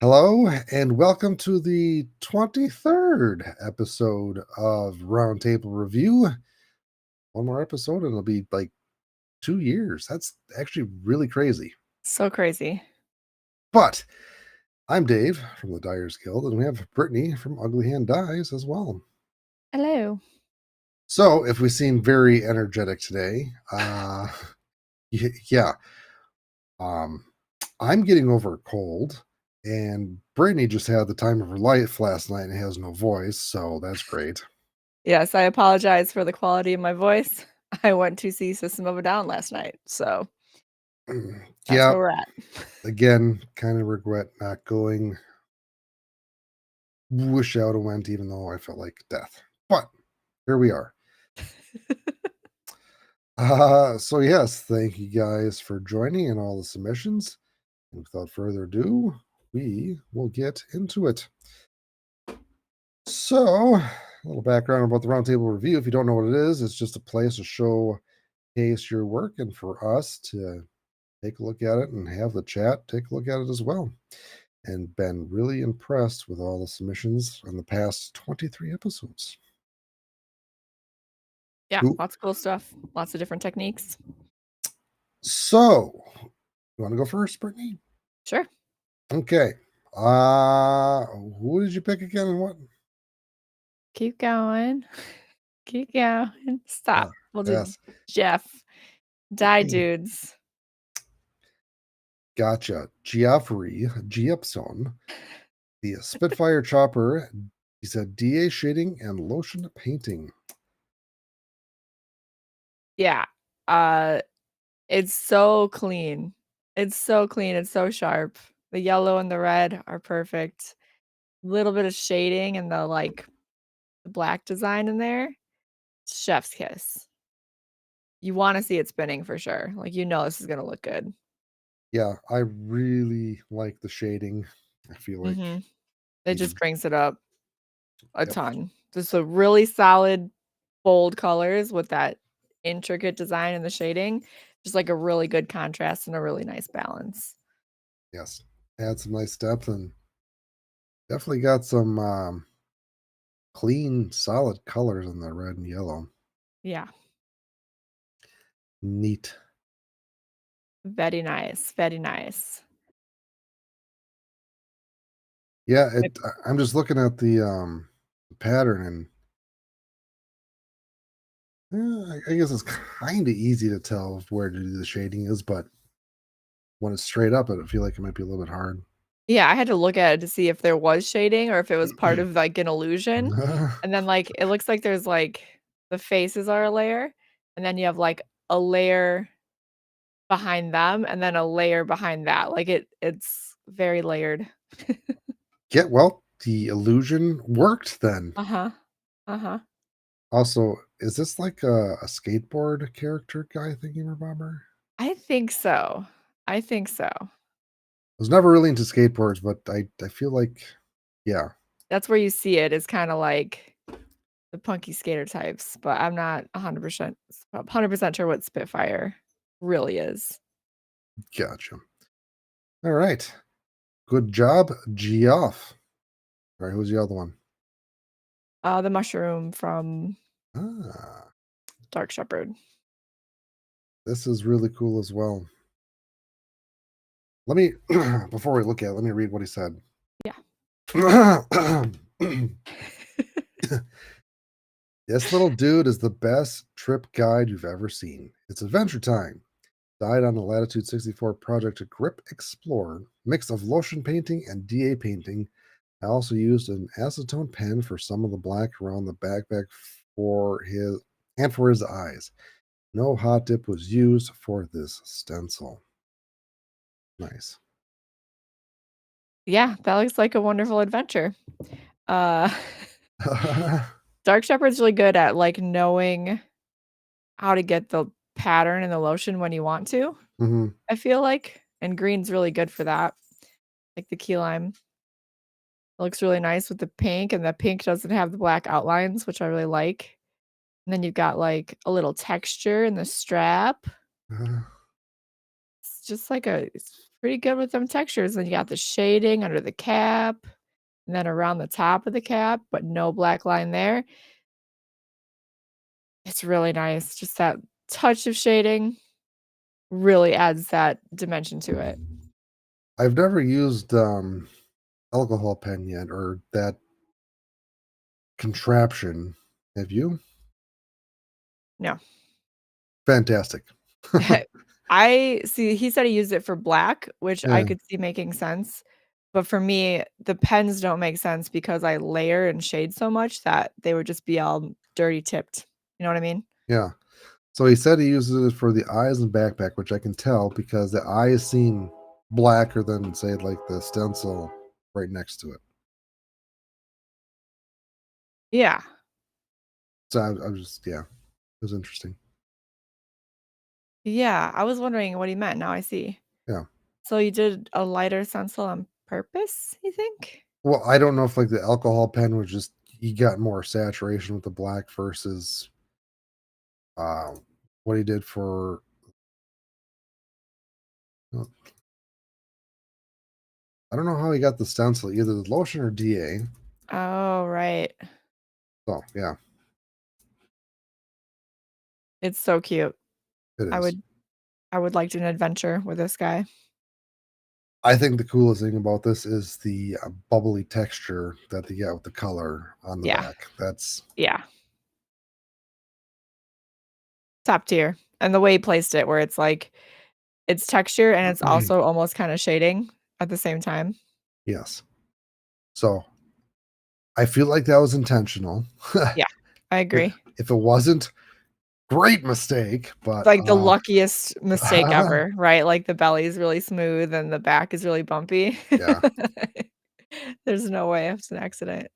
Hello, and welcome to the 23rd episode of Roundtable Review. One more episode, and it'll be like 2 years. That's actually really crazy. So crazy. But I'm Dave from the Dyers Guild, and we have Brittany from Ugly Hand Dyes as well. Hello. So, if we seem very energetic today, yeah, I'm getting over a cold, and Brittany just had the time of her life last night and has no voice, so that's great. Yes, I apologize for the quality of my voice. I went to see System of a Down last night, so that's Yeah, where we're at. again, kind of regret not going. Wish I would have went, even though I felt like death. But here we are. So yes, thank you guys for joining and all the submissions. And without further ado, we will get into it. So, a little background about the Roundtable Review. If you don't know what it is, it's just a place to showcase your work and for us to take a look at it and have the chat take a look at it as well. And been really impressed with all the submissions in the past 23 episodes. Yeah, Cool. lots of cool stuff. Lots of different techniques. So, you want to go first, Brittany? Sure. Okay. Who did you pick again and what? Keep going. Keep going. Stop. We'll do Yes. Jeff. Dye Dudes. Gotcha. Geoffrey Giepson, the Spitfire Chopper. He said DA shading and lotion painting. Yeah. It's so clean. It's so clean. It's so sharp. The yellow and the red are perfect. Little bit of shading and the black design in there. Chef's kiss. You wanna see it spinning for sure. Like, this is gonna look good. Yeah, I really like the shading. I feel like It you just could, brings it up a yep, ton. Just a really solid, bold colors with that intricate design and the shading. Just like a really good contrast and a really nice balance. yes. Add some nice depth and definitely got some clean, solid colors in the red and yellow. Yeah. Neat. Very nice. Very nice. Yeah, Yep. I'm just looking at the pattern and I guess it's kind of easy to tell where to do the shading is, but when it's straight up, I feel like it might be a little bit hard. Yeah, I had to look at it to see if there was shading or if it was part of, like, an illusion. And then, it looks like there's, the faces are a layer, and then you have, a layer behind them, and then a layer behind that, it's very layered. Yeah, well, the illusion worked then. Uh-huh, uh-huh. Also, is this like a skateboard character guy thinking Bobber? I think so. I think so. I was never really into skateboards, but I feel like, yeah, That's where you see it is kinda like the punky skater types, but I'm not 100% sure what Spitfire really is. gotcha. All right, good job, Geoff. All right, who's the other one? The mushroom from Ah, Dark Shepherd. this is really cool as well. Let me before we look at it, let me read what he said. Yeah. This little dude is the best trip guide you've ever seen. It's adventure time. Dyed on the Latitude 64 project Grip Explorer, mix of lotion painting and DA painting. I also used an acetone pen for some of the black around the backpack for his eyes. No hot dip was used for this stencil. Nice. Yeah, that looks like a wonderful adventure. Uh, Dark Shepherd's really good at, knowing how to get the pattern in the lotion when you want to, Mhm. I feel like, and green's really good for that, like the key lime. It looks really nice with the pink, and the pink doesn't have the black outlines, which I really like. And then you've got, a little texture in the strap. just like it's pretty good with them textures, and you got the shading under the cap, and then around the top of the cap, but no black line there. It's really nice, just that touch of shading really adds that dimension to it. I've never used alcohol pen yet, or that contraption. Have you? No. Fantastic. I see, he said he used it for black, which I Yeah, could see making sense, but for me, the pens don't make sense because I layer and shade so much that they would just be all dirty tipped. You know what I mean? yeah. So he said he uses it for the eyes and backpack, which I can tell because the eyes seem blacker than, say, like the stencil right next to it. Yeah. So I was just, yeah, it was interesting. Yeah, I was wondering what he meant, now I see. Yeah. So you did a lighter stencil on purpose, you think? Well, I don't know if like the alcohol pen was just he got more saturation with the black versus uh, what he did for. uh, I don't know how he got the stencil, either the lotion or DA. Oh, right. So yeah, It's so cute. it I is. would I would like to do an adventure with this guy. I think the coolest thing about this is the bubbly texture that they get with the color on the Yeah, back. That's yeah. Top tier. And the way he placed it where it's like it's texture and it's also almost kinda shading at the same time. yes. So I feel like that was intentional. Yeah, I if, agree. if it wasn't, great mistake. But Like the luckiest mistake ever, right? Like the belly is really smooth and the back is really bumpy. yeah, There's no way it's an accident.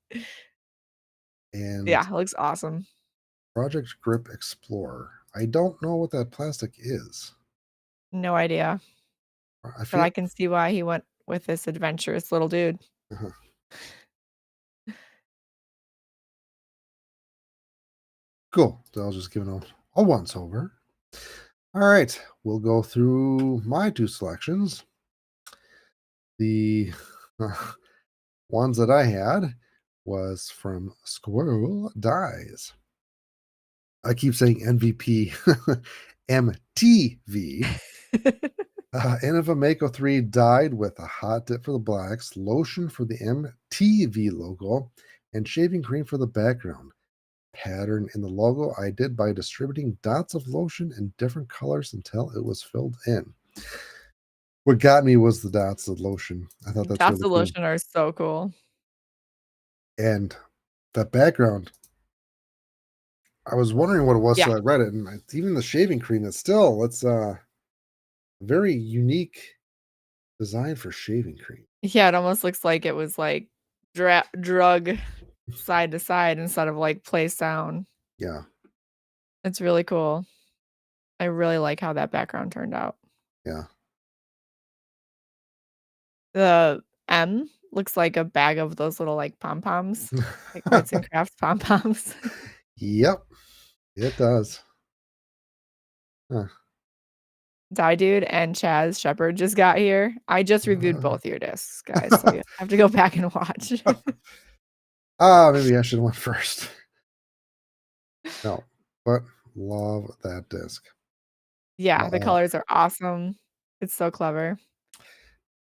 and Yeah, it looks awesome. Project Grip Explorer. I don't know what that plastic is. No idea, I but feel I can see why he went with this adventurous little dude. uh cool. So I'll just give it a once over. All right, we'll go through my two selections. The ones that I had was from Squirrel Dyes. I keep saying MVP, MTV. Mako 3 dyed with a hot dip for the blacks, lotion for the MTV logo, and shaving cream for the background. Pattern in the logo I did by distributing dots of lotion in different colors until it was filled in. What got me was the dots of lotion. I thought that's Dots really of cool. lotion are so cool. And that background, I was wondering what it was Yeah. till I read it, and even the shaving cream, it's very unique design for shaving cream. Yeah, it almost looks like it was, like, drug side to side instead of, like, placed down. Yeah, It's really cool. I really like how that background turned out. yeah. The M looks like a bag of those little, like, pom-poms, like arts and crafts pom-poms. Yep, it does. Huh. Die Dude and Chaz Shepherd just got here. I just reviewed both your discs, guys, so you have to go back and watch. Maybe I should have went first. No, but love that disc. Yeah, the Uh, colors are awesome. It's so clever.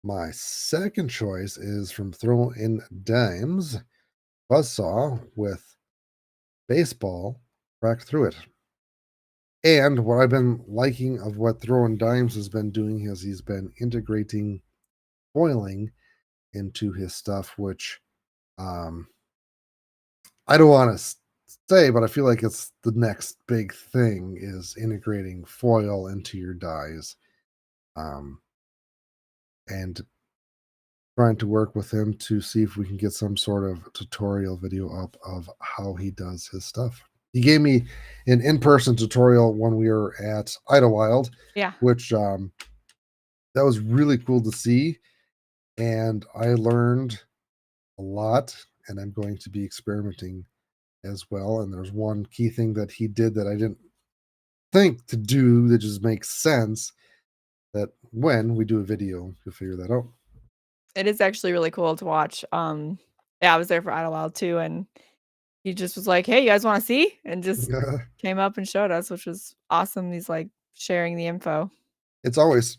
my second choice is from Throw in Dimes Buzzsaw with baseball cracked through it. And what I've been liking of what Throwing Dimes has been doing is he's been integrating foiling into his stuff, which um, I don't want to say, but I feel like it's the next big thing is integrating foil into your dyes, um, and trying to work with him to see if we can get some sort of tutorial video up of how he does his stuff. He gave me an in-person tutorial when we were at Idlewild, Yeah. which that was really cool to see, and I learned a lot. And I'm going to be experimenting as well. And there's one key thing that he did that I didn't think to do that just makes sense that when we do a video, you'll figure that out. It is actually really cool to watch. Yeah, I was there for Idlewild too, and he just was like, "Hey, you guys wanna see?" And just came up and showed us, which was awesome. He's, like, sharing the info. It's always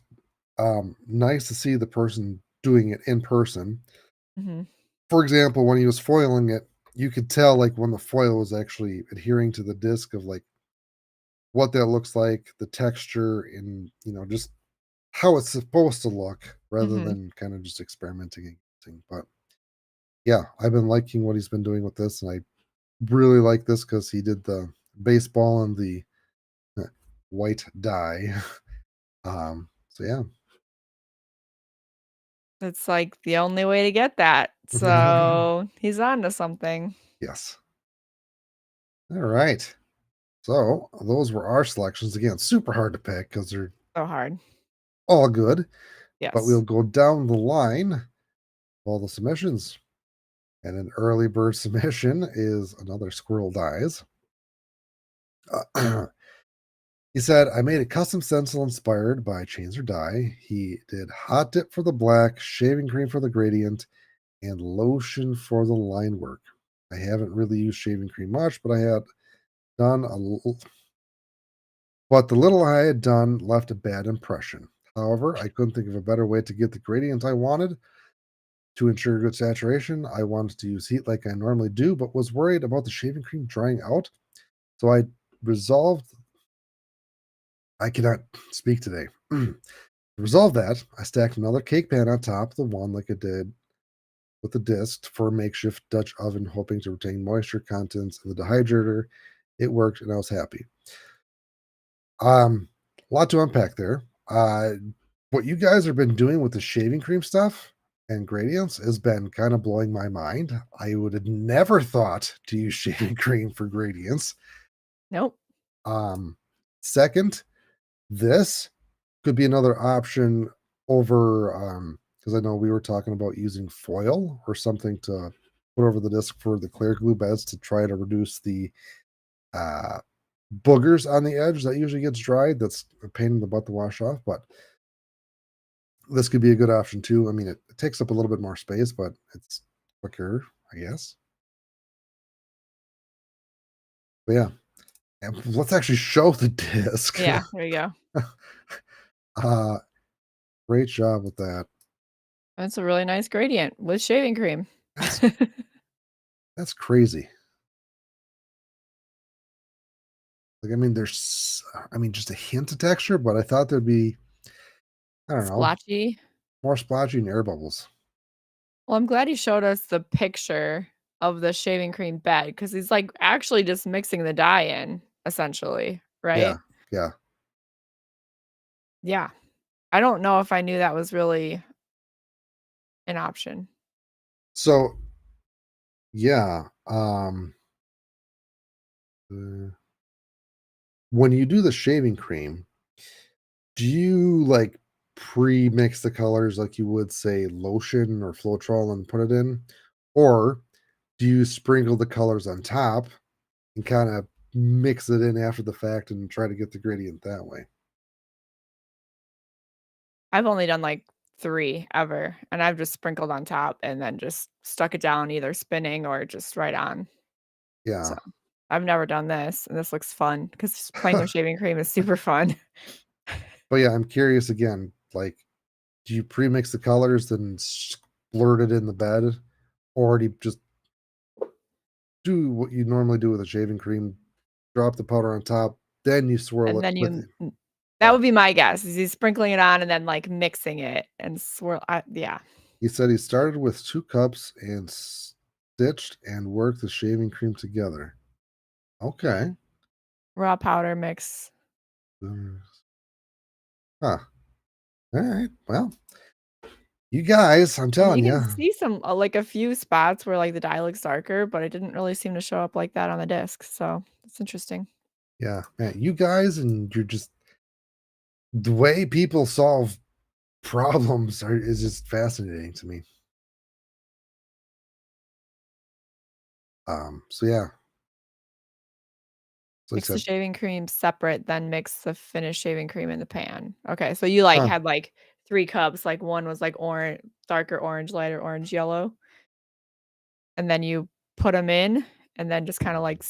nice to see the person doing it in person. Mhm. For example, when he was foiling it, you could tell like when the foil was actually adhering to the disc of like what that looks like, the texture, and just how it's supposed to look, rather Mhm. than kind of just experimenting and guessing. But yeah, I've been liking what he's been doing with this, and I really like this because he did the baseball and the white dye. So yeah. It's, like, the only way to get that. So, he's on to something. Yes. All right. So those were our selections. Again, super hard to pick because they're So hard. all good. But we'll Yes. go down the line of all the submissions. And an early bird submission is another Squirrel Dies. He said, I made a custom stencil inspired by Chains or Dye. He did hot dip for the black, shaving cream for the gradient, and lotion for the line work. I haven't really used shaving cream much, but I had done a little, but the little I had done left a bad impression. However, I couldn't think of a better way to get the gradient I wanted. To ensure good saturation, I wanted to use heat like I normally do, but was worried about the shaving cream drying out. So I resolved, I cannot speak today. To resolve that, I stacked another cake pan on top of the one like I did with the disc for a makeshift Dutch oven, hoping to retain moisture contents in the dehydrator. It worked and I was happy. A lot to unpack there. What you guys have been doing with the shaving cream stuff and gradients has been kind of blowing my mind. I would have never thought to use shaving cream for gradients. Nope. Um, Second, this could be another option over because I know we were talking about using foil or something to put over the disc for the clear glue beds to try to reduce the uh boogers on the edge that usually gets dried. That's a pain in the butt to wash off, but this could be a good option too. I mean, it takes up a little bit more space, but it's quicker, I guess. But yeah, and let's actually show the disc. Yeah, there you go. uh, Great job with that. That's a really nice gradient with shaving cream. That's that's crazy. Like, I mean, I mean, just a hint of texture, but I thought there'd be, I don't know, Splotchy. more splotchy and air bubbles. Well, I'm glad he showed us the picture of the shaving cream bed because he's, like, actually just mixing the dye in, essentially, Yeah, right? yeah. Yeah. I don't know if I knew that was really an option. So yeah, when you do the shaving cream, do you like pre-mix the colors like you would say lotion or Floetrol and put it in? Or do you sprinkle the colors on top and kind of mix it in after the fact and try to get the gradient that way? I've only done, like, 3 ever, and I've just sprinkled on top and then just stuck it down either spinning or just right on. So, Yeah. I've never done this, and this looks fun because playing with shaving cream is super fun. But yeah, I'm curious again, like, do you pre-mix the colors then splurt it in the bed, or do you just do what you normally do with a shaving cream, drop the powder on top, then you swirl And it then with you it? that Yeah. would be my guess, is he's sprinkling it on and then, like, mixing it and swirl yeah. He said he started with 2 cups and stitched and worked the shaving cream together. Okay. Raw powder mix. Huh. Alright. Well, you guys, I'm And you telling can you. see some, like, a few spots where, like, the dye looks darker, but it didn't really seem to show up like that on the disc, so it's interesting. Yeah, man, you guys and you're just the way people solve problems is just fascinating to me. So yeah. So he Mix the said, shaving cream separate, then mix the finished shaving cream in the pan. Okay, so you, like, huh, had, like, 3 cups, like, one was, like, darker orange, lighter orange, yellow, and then you put them in, and then just kinda, like,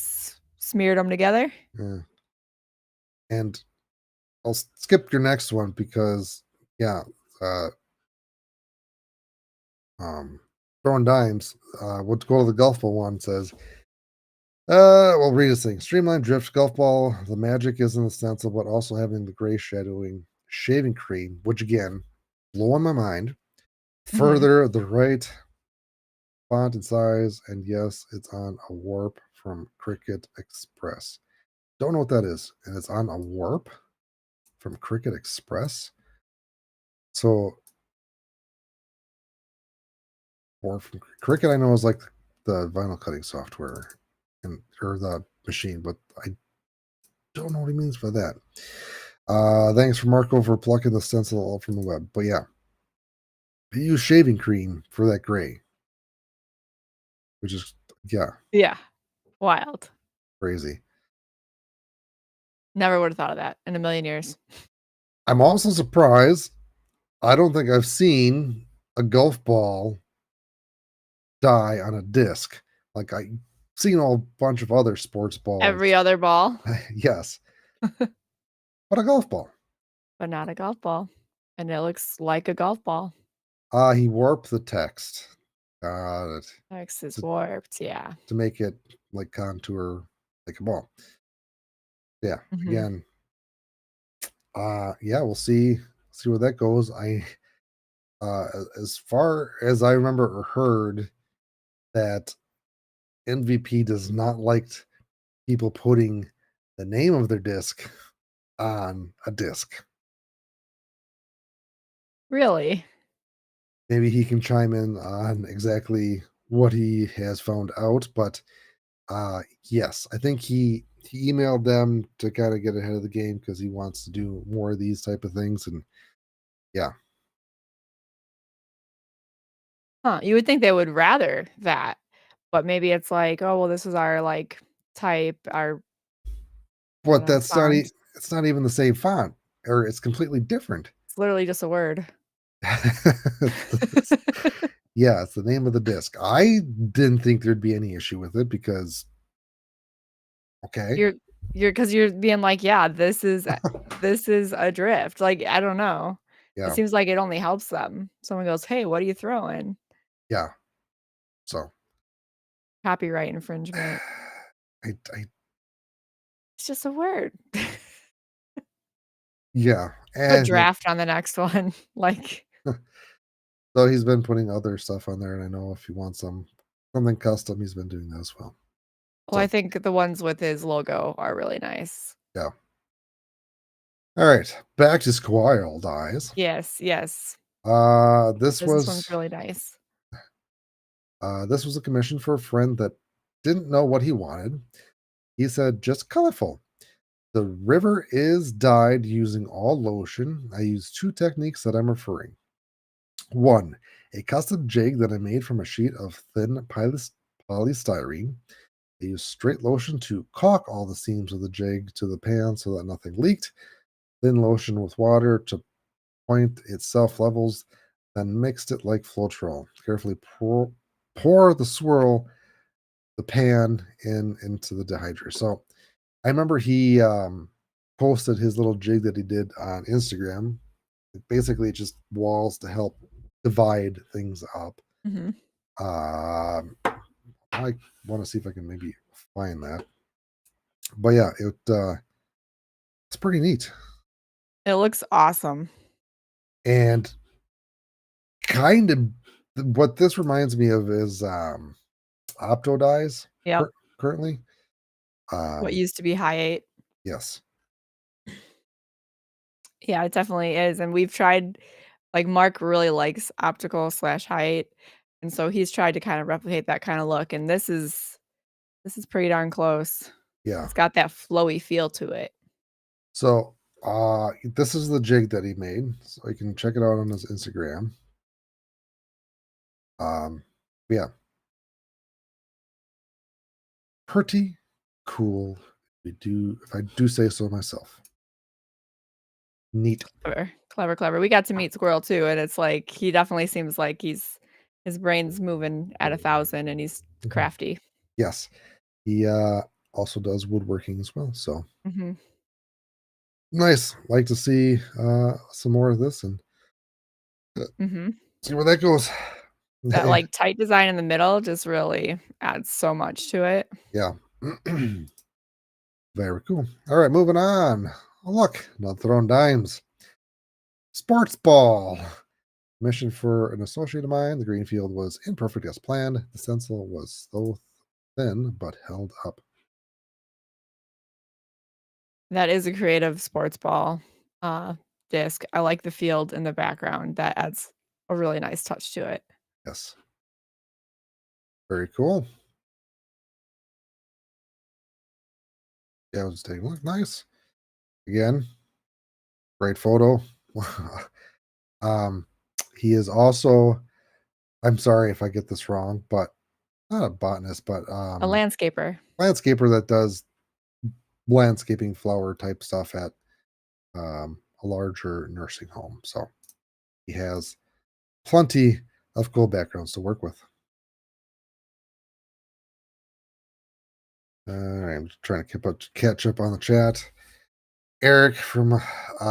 smeared them together? yeah. And I'll skip your next one because, yeah, uh, throwing dimes. What go to the golf ball one says, well, read this thing. Streamlined drift golf ball. The magic is in the stencil, but also having the gray shadowing shaving cream, which again, blowing my mind. Mhm. Further, the right font and size, and yes, it's on a warp from Cricut Express. Don't know what that is, and it's on a warp from Cricut Express. So, or from Cricut, I know is like the vinyl cutting software, and or the machine, but I don't know what he means by that. Thanks for Marco for plucking the stencil all from the web. But yeah, he used shaving cream for that gray, which is yeah, Yeah. Wild. crazy. Never would've thought of that in a million years. I'm also surprised. I don't think I've seen a golf ball die on a disc. Like I seen a bunch of other sports Every balls. other ball, Yes, but a golf ball. but not a golf ball, and it looks like a golf ball. He warped the text. Got it. X is To, warped, yeah. to make it like contour like a ball. Yeah. Mhm. Again, yeah, we'll see where that goes. As far as I remember or heard that MVP does not like people putting the name of their disc on a disc. Really? Maybe he can chime in on exactly what he has found out, but yes, I think he emailed them to kind of get ahead of the game because he wants to do more of these type of things, and yeah, Huh, you would think they would rather that, but maybe it's like, "Oh, well, this is our, like, type, our" I don't but know, font. it's not even the same font, or it's completely different. It's literally just a word. It's- yeah, it's the name of the disc. I didn't think there'd be any issue with it because okay, You're you're because 'cause you're being like, "Yeah, this is a drift." Like, I don't know. It yeah, seems like it only helps them. Someone goes, "Hey, what are you throwing?" yeah. So Copyright infringement. I It's just a word. yeah, Put and draft on the next one. Like, so he's been putting other stuff on there, and I know if he wants something custom, he's been doing that as well. well, I So think the ones with his logo are really nice. yeah. All right, back to Squire Dies. Yes, yes. Uh, this This one's was really nice. this was a commission for a friend that didn't know what he wanted. He said, "Just colorful." The river is dyed using all lotion. I use two techniques that I'm referring. One, a custom jig that I made from a sheet of thin polystyrene. I used straight lotion to caulk all the seams of the jig to the pan so that nothing leaked. Thin lotion with water to point itself levels, then mixed it like Floetrol. Carefully pour the swirl, the pan into the dehydrator. So I remember he posted his little jig that he did on Instagram. Basically, just walls to help divide things up. Mhm. Um, I want to see if I can maybe find that. But yeah, it's pretty neat. It looks awesome. And kind of what this reminds me of is Opto Dyes Yep. currently. What Um, used to be high 8. yes, Yeah, it definitely is, and we've tried like, Mark really likes optical/height, and so he's tried to kinda replicate that kinda look, and this is pretty darn close. yeah. It's got that flowy feel to it. So this is the jig that he made. So you can check it out on his Instagram. Um, yeah, pretty cool If I do say so myself. Neat. Clever, clever, clever. We got to meet Squirrel too, and it's like he definitely seems like his brain's moving at 1,000 and he's Mhm. crafty. Yes. He also does woodworking as well. So Mhm, nice. Like to see some more of this and mhm. see where that goes. That, like, tight design in the middle just really adds so much to it. Yeah. Very cool. All right, moving on. Oh, look, not throwing dimes. Sports ball. Mission for an associate of mine. The green field was imperfect as planned. The stencil was so thin, but held up. That is a creative sports ball, uh, disc. I like the field in the background. That adds a really nice touch to it. Yes. Very cool. Yeah, I was taking a look. Nice. Again, great photo. um, he is also, I'm sorry if I get this wrong, but not a botanist, but A landscaper. landscaper that does landscaping flower type stuff at a larger nursing home. So he has plenty of cool backgrounds to work with. All right, I'm just trying to catch up on the chat. Eric from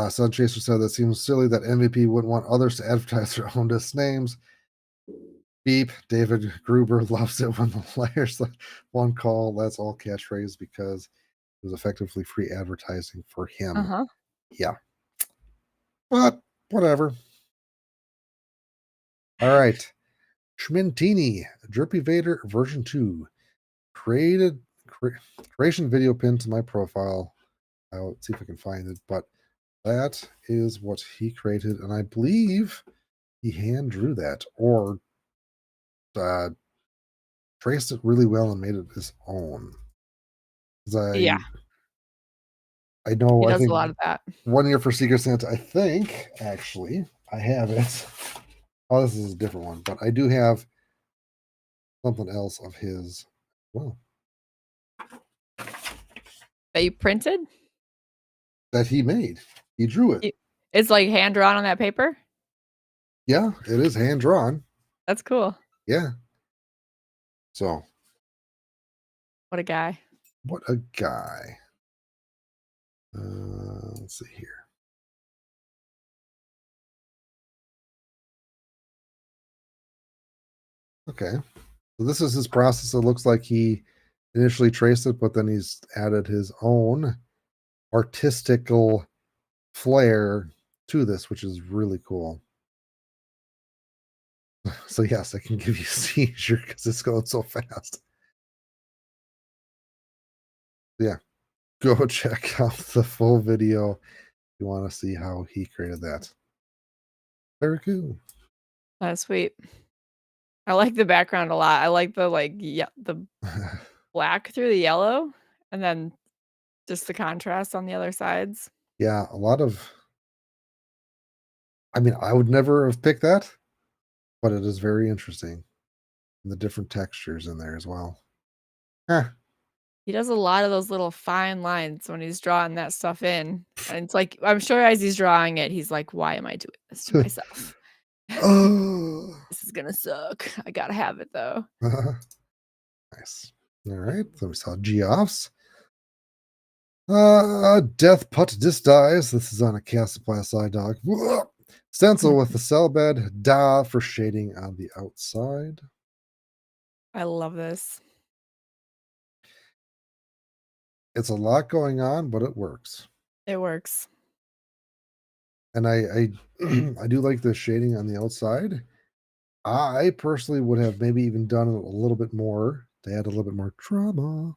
Sun Chaser said that seems silly that MVP wouldn't want others to advertise their own disc names. Beep. David Gruber loves it when the players one call. That's all catchphrase because it was effectively free advertising for him. Uh-huh. Yeah, but whatever. All right. Schmintini, Drippy Vader version 2. Created creation video pin to my profile. I'll see if I can find it, but that is what he created, and I believe he hand drew that or uh, traced it really well and made it his own. 'Cause Yeah, I know he I does a think lot of that. 1 year for Secret Santa. I think actually I have it. Oh, this is a different one, but I do have something else of his. Well, That you printed? that he made. He drew it. You It's, like, hand drawn on that paper? Yeah, it is hand drawn. That's cool. Yeah. So What a guy. what a guy. Let's see here. Okay. So this is his process. It looks like he initially traced it, but then he's added his own artistical flair to this, which is really cool. So yes, I can give you a seizure because it's going so fast. Yeah, go check out the full video if you want to see how he created that. Very cool. That's sweet. I like the background a lot. I like the, like, yeah, the black through the yellow, and then just the contrast on the other sides. Yeah, a lot of. I mean, I would never have picked that, but it is very interesting. And the different textures in there as well. Huh. He does a lot of those little fine lines when he's drawing that stuff in, and it's like I'm sure as he's drawing it, he's like, "Why am I doing this to myself? Oh. This is gonna suck. I gotta have it though." Nice. All right. So we saw Geoff's. Death Putt Dis Dies. This is on a cast supply side dog. Stencil with the cell bed. Da for shading on the outside. I love this. It's a lot going on, but it works. It works. And I I do like the shading on the outside. I personally would have maybe even done it a little bit more to add a little bit more drama.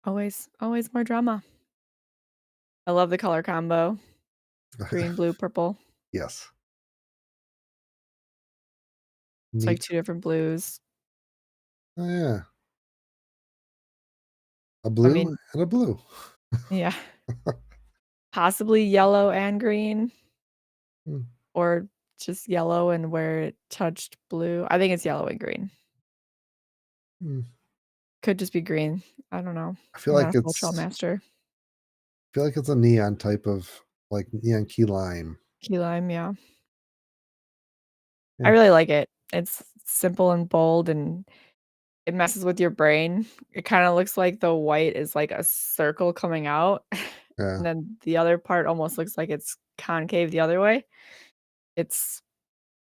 Always, always more drama. I love the color combo. Green, blue, purple. Yes. It's like Neat. 2 different blues. Oh, yeah. A I blue mean, and a blue. yeah, possibly yellow and green, Hmm, or just yellow and where it touched blue. I think it's yellow and green. hmm. Could just be green. I don't know. I feel I'm not like a sculptural it's master. feel like it's a neon type of like neon key lime. Key lime, yeah. I Yeah, really like it. It's simple and bold, and it messes with your brain. It kinda looks like the white is like a circle coming out, yeah. and then the other part almost looks like it's concave the other way. It's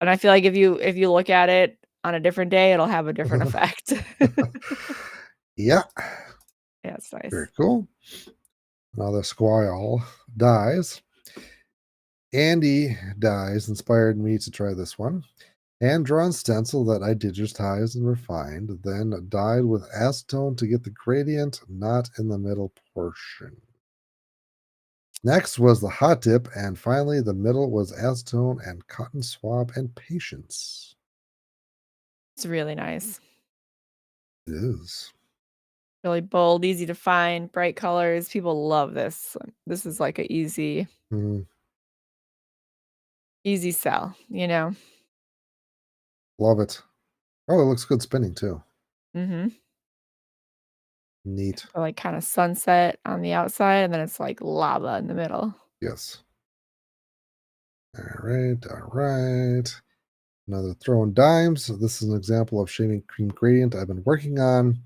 and I feel like if you look at it on a different day, it'll have a different effect. Yeah, Yeah, it's very nice. cool. Now the squall dies. Andy dies inspired me to try this one. Hand drawn stencil that I digitized and refined, then dyed with acetone to get the gradient not in the middle portion. Next was the hot dip, and finally the middle was acetone and cotton swab and patience. It's really nice. It is. Really bold, easy to find, bright colors. People love this. This is like a Mm, easy sell, you know? love it. Oh, it looks good spinning too. Mhm. Neat. Like, kinda sunset on the outside, and then it's, like, lava in the middle. Yes. All right. All right. Another throwing dimes. So this is an example of shaving cream gradient I've been working on.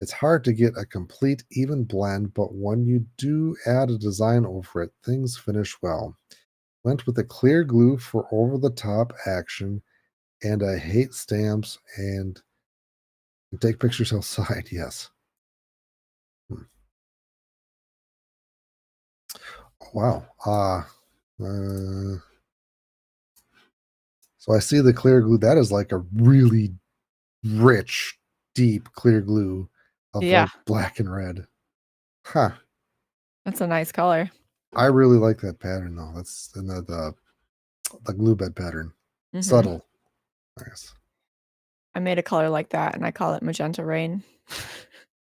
It's hard to get a complete even blend, but when you do add a design over it, things finish well. Went with a clear glue for over the top action, and I hate stamps and take pictures outside. Yes. Hmm. Wow. So I see the clear glue. That is like a really rich, deep clear glue of Yeah, like black and red. Huh. that's a nice color. I really like that pattern though. That's and the glue bed pattern. Mhm. Subtle. Nice. I made a color like that, and I call it magenta rain.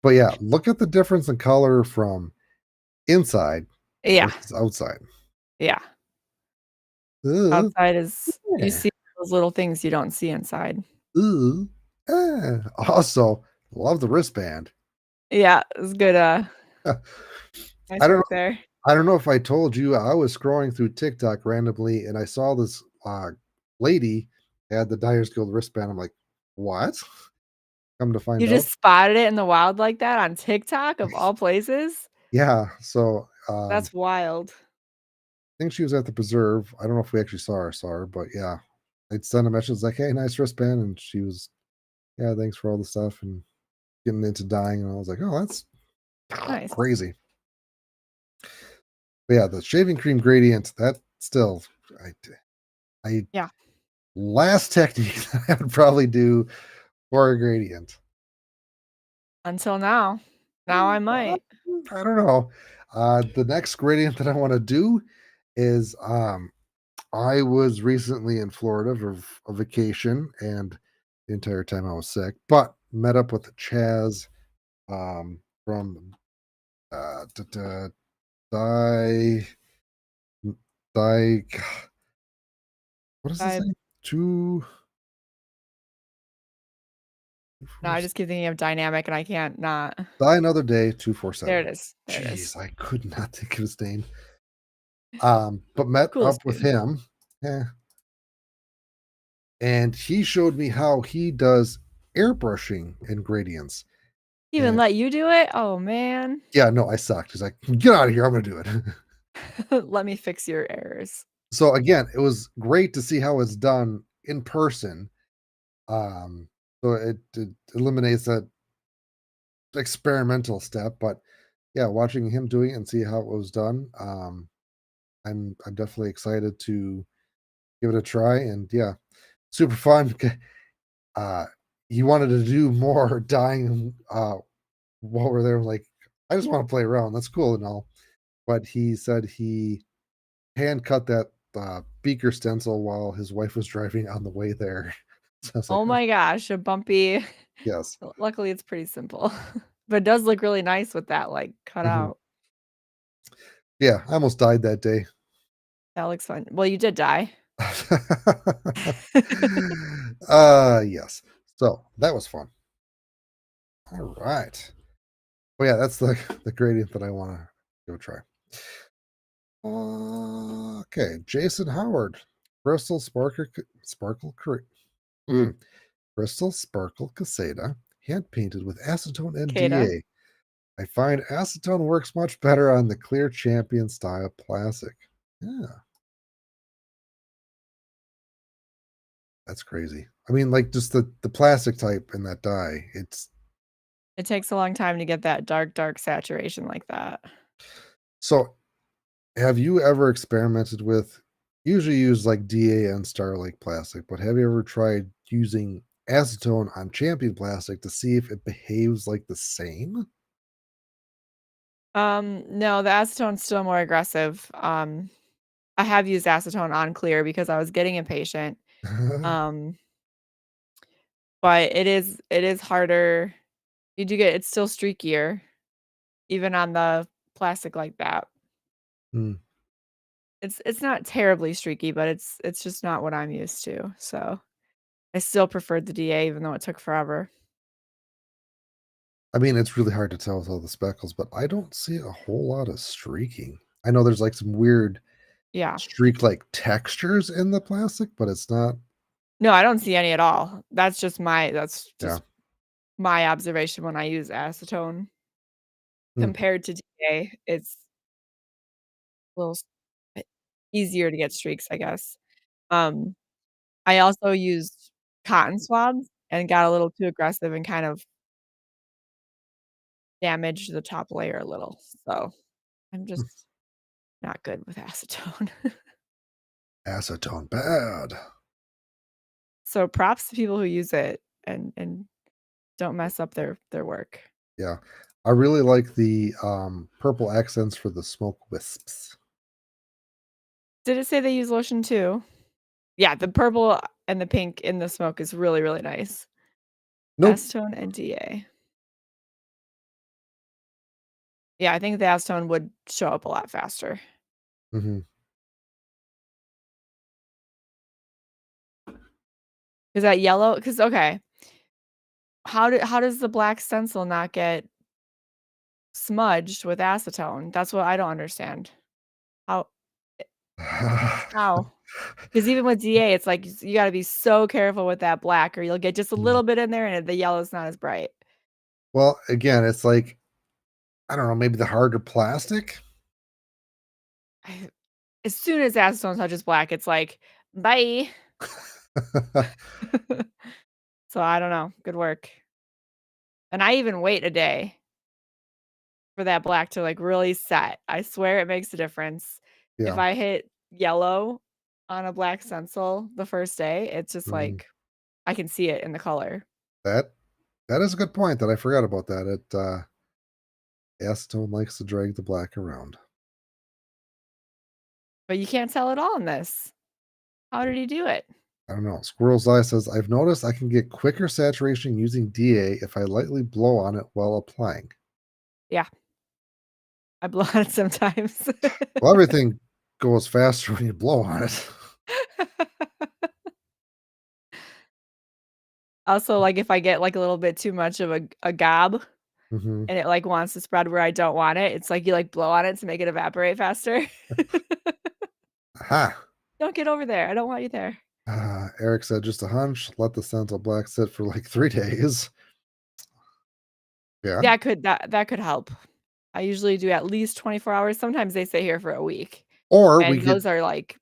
But yeah, look at the difference in color from inside Yeah, versus outside. yeah. Ooh, Outside is you yeah. see those little things you don't see inside. Ooh. Also, love the wristband. Yeah, it's good, I nice don't work know there. I don't know if I told you, I was scrolling through TikTok randomly and I saw this lady had the Dyers Guild wristband. I'm like, what? Come to You find out. just spotted it in the wild like that on TikTok of all places? Yeah. So That's wild. think she was at the preserve. I don't know if we actually saw her, but yeah. I'd send a message like, "Hey, nice wristband," and she was, "Yeah, thanks for all the stuff," and getting into dyeing, and I was like, "Oh, that's Nice. crazy." But yeah, the shaving cream gradient, that still I I Yeah, last technique that I would probably do for a gradient. until now. Now I might. I don't know. The next gradient that I wanna do is, I was recently in Florida for a vacation, and the entire time I was sick, but met up with Chaz from d- d- Die Die. What is his I name? Two no, four I just keep thinking of dynamic and I can't not. Die Another Day There it 247. is. There it is. Jeez, I could not think of his name. But met Coolest up with dude. him. Yeah, and he showed me how he does airbrushing and gradients. He even And let you do it? Oh, man. yeah, no, I sucked. He's like, get out of here. I'm gonna do it. Let me fix your errors. So again, it was great to see how it's done in person. So it eliminates that experimental step, but yeah, watching him doing it and see how it was done, I'm definitely excited to give it a try. And yeah, super fun. Uh, he wanted to do more dying while we're there. I'm like, I just want to play around. That's cool and all, but he said he hand cut that beaker stencil while his wife was driving on the way there. So I was like, Oh oh, my gosh, a bumpy yes. luckily, it's pretty simple, but it does look really nice with that, like, cut Mhm. out. Yeah, I almost died that day. That looks fun. Well, you did die. Yes. So that was fun. All right. Well, yeah, that's the gradient that I want to give a try. Okay, Jason Howard, Bristol mm, Bristol Sparkle Caseta, hand painted with acetone and Kata. DA. I find acetone works much better on the clear champion style plastic. Yeah, that's crazy. I mean, like just the plastic type in that dye. It's It takes a long time to get that dark, dark saturation like that. so. Have you ever experimented with? Usually use like DA and Starlight plastic, but have you ever tried using acetone on champion plastic to see if it behaves like the same? No, the acetone's still more aggressive. I have used acetone on clear because I was getting impatient. Um, but it is harder. You do get it's still streakier, even on the plastic like that. Hmm. It's not terribly streaky, but it's just not what I'm used to. So I still preferred the DA even though it took forever. I mean, it's really hard to tell with all the speckles, but I don't see a whole lot of streaking. I know there's like some weird Yeah. streak-like textures in the plastic, but it's not. No, I don't see any at all. That's Yeah. just my observation when I use acetone Hmm. compared to DA. It's a little e easier to get streaks, I guess. Um, I also used cotton swabs and got a little too aggressive and kind of damaged the top layer a little. So I'm Hmm. just not good with acetone. Acetone bad. So props to people who use it and don't mess up their work. Yeah. I really like the purple accents for the smoke wisps. Did it say they use lotion too? Yeah, the purple and the pink in the smoke is really, really nice. Nope. Acetone and DA. Yeah, I think the acetone would show up a lot faster. Mhm. 'Cause that yellow 'cause okay, how does the black stencil not get smudged with acetone? That's what I don't understand. How how? 'Cause even with DA, it's like you gotta be so careful with that black or you'll get just a Mm. little bit in there and the yellow's not as bright. Well, again, it's like, I don't know, maybe the harder plastic? I as soon as acetone touches black, it's like, "Bye." So I don't know. Good work. And I even wait a day for that black to, like, really set. I swear it makes a difference. If Yeah. I hit yellow on a black stencil the first day, it's just Mhm. like I can see it in the color. That that is a good point that I forgot about that. Acetone likes to drag the black around. But you can't tell at all in this. How did he do it? I don't know. Squirrel's Eye says, "I've noticed I can get quicker saturation using DA if I lightly blow on it while applying." Yeah, I blow on it sometimes. Well, everything goes faster when you blow on it. Also, like, if I get, like, a little bit too much of a gob Mhm. and it, like, wants to spread where I don't want it, it's like you, like, blow on it to make it evaporate faster. Aha! "Don't get over there. I don't want you there." Eric said, "Just a hunch. Let the Sentinel Black sit for like 3 days." Yeah. That could help. I usually do at least 24 hours, sometimes they stay here for a week, Or we and could those are, like,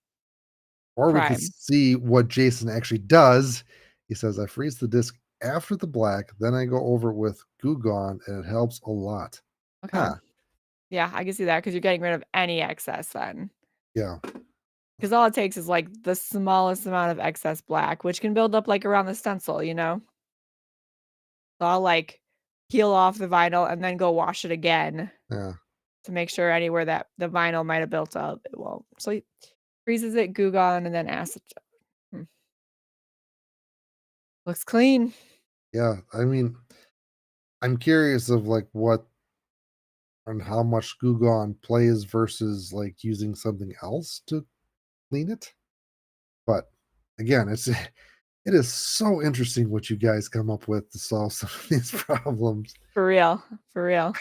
or we could prime. see what Jason actually does. He says, "I freeze the disc after the black, then I go over it with Goo Gone, and it helps a lot." Okay. Huh. Yeah, I can see that because 'cause you're getting rid of any excess then. Yeah. Because all it takes is, like, the smallest amount of excess black, which can build up, like, around the stencil, you know? So I'll, like, peel off the vinyl and then go wash it again Yeah. to make sure anywhere that the vinyl might have built up, it won't. So he freezes it, Goo Gone, and then acid. Hmm, looks clean. Yeah. I mean, I'm curious of like what and how much Goo Gone plays versus like using something else to clean it. But again, it's it is so interesting what you guys come up with to solve some of these problems. For real, for real.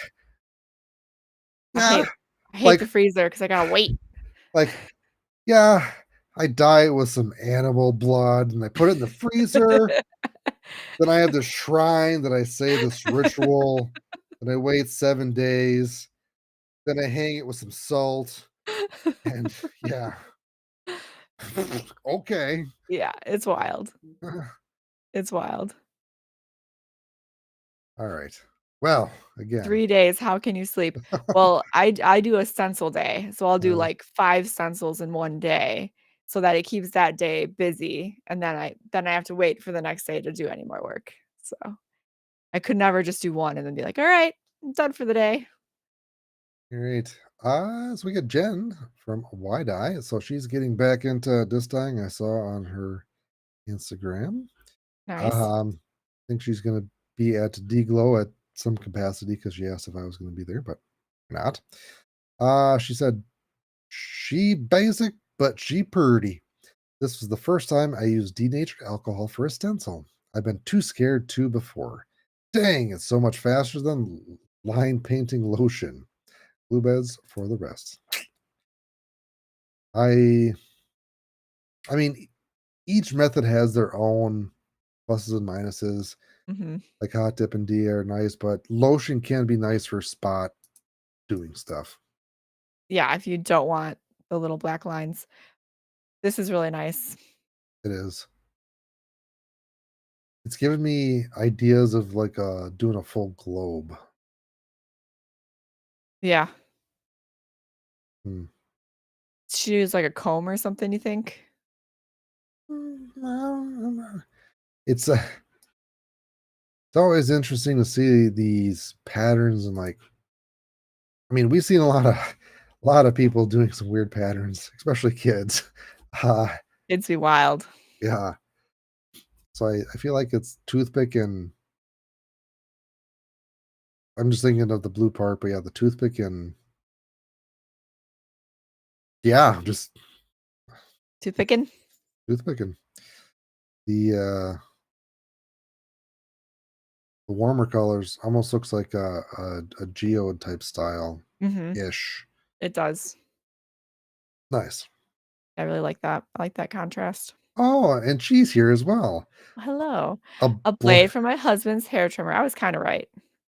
I Yeah, hate I hate the Like freezer because I gotta wait. like, yeah, I dye it with some animal blood, and I put it in the freezer, then I have this shrine that I say this ritual, and I wait 7 days, then I hang it with some salt, and yeah. Okay. Yeah, it's wild. It's wild. Alright. Well, again, 3 days, how can you sleep? Well, I do a stencil day, so I'll do, uh, like, 5 stencils in 1 day so that it keeps that day busy, and then I have to wait for the next day to do any more work. So, I could never just do 1 and then be like, "Alright, I'm done for the day." alright. So we get Jen from Dye. So she's getting back into disc dyeing, I saw on her Instagram. Nice. I think she's gonna be at D-Glow at some capacity because she asked if I was gonna be there, but not. She said, "She basic, but she purty. This was the first time I used denatured alcohol for a stencil. I've been too scared to before. Dang, it's so much faster than line painting lotion. Glue beds for the rest." I I mean, each method has their own pluses and minuses. Mhm. Like hot dip and D are nice, but lotion can be nice for spot doing stuff. Yeah, if you don't want the little black lines. This is really nice. It is. It's given me ideas of like doing a full globe. Yeah. Hmm. Should you use, like, a comb or something, you think? Well, it's always interesting to see these patterns and like I mean we've seen a lot of people doing some weird patterns, especially kids. Uh It'd be wild. yeah. So I feel like it's toothpick and I'm just thinking of the blue part, but yeah, the toothpick and yeah, just Toothpicking? toothpick and the warmer colors almost looks like a geode type style Mhm. ish. It does. Nice. I really like that. I like that contrast. Oh, and she's here as well. Hello. A A bl- blade from my husband's hair trimmer. I was kinda right.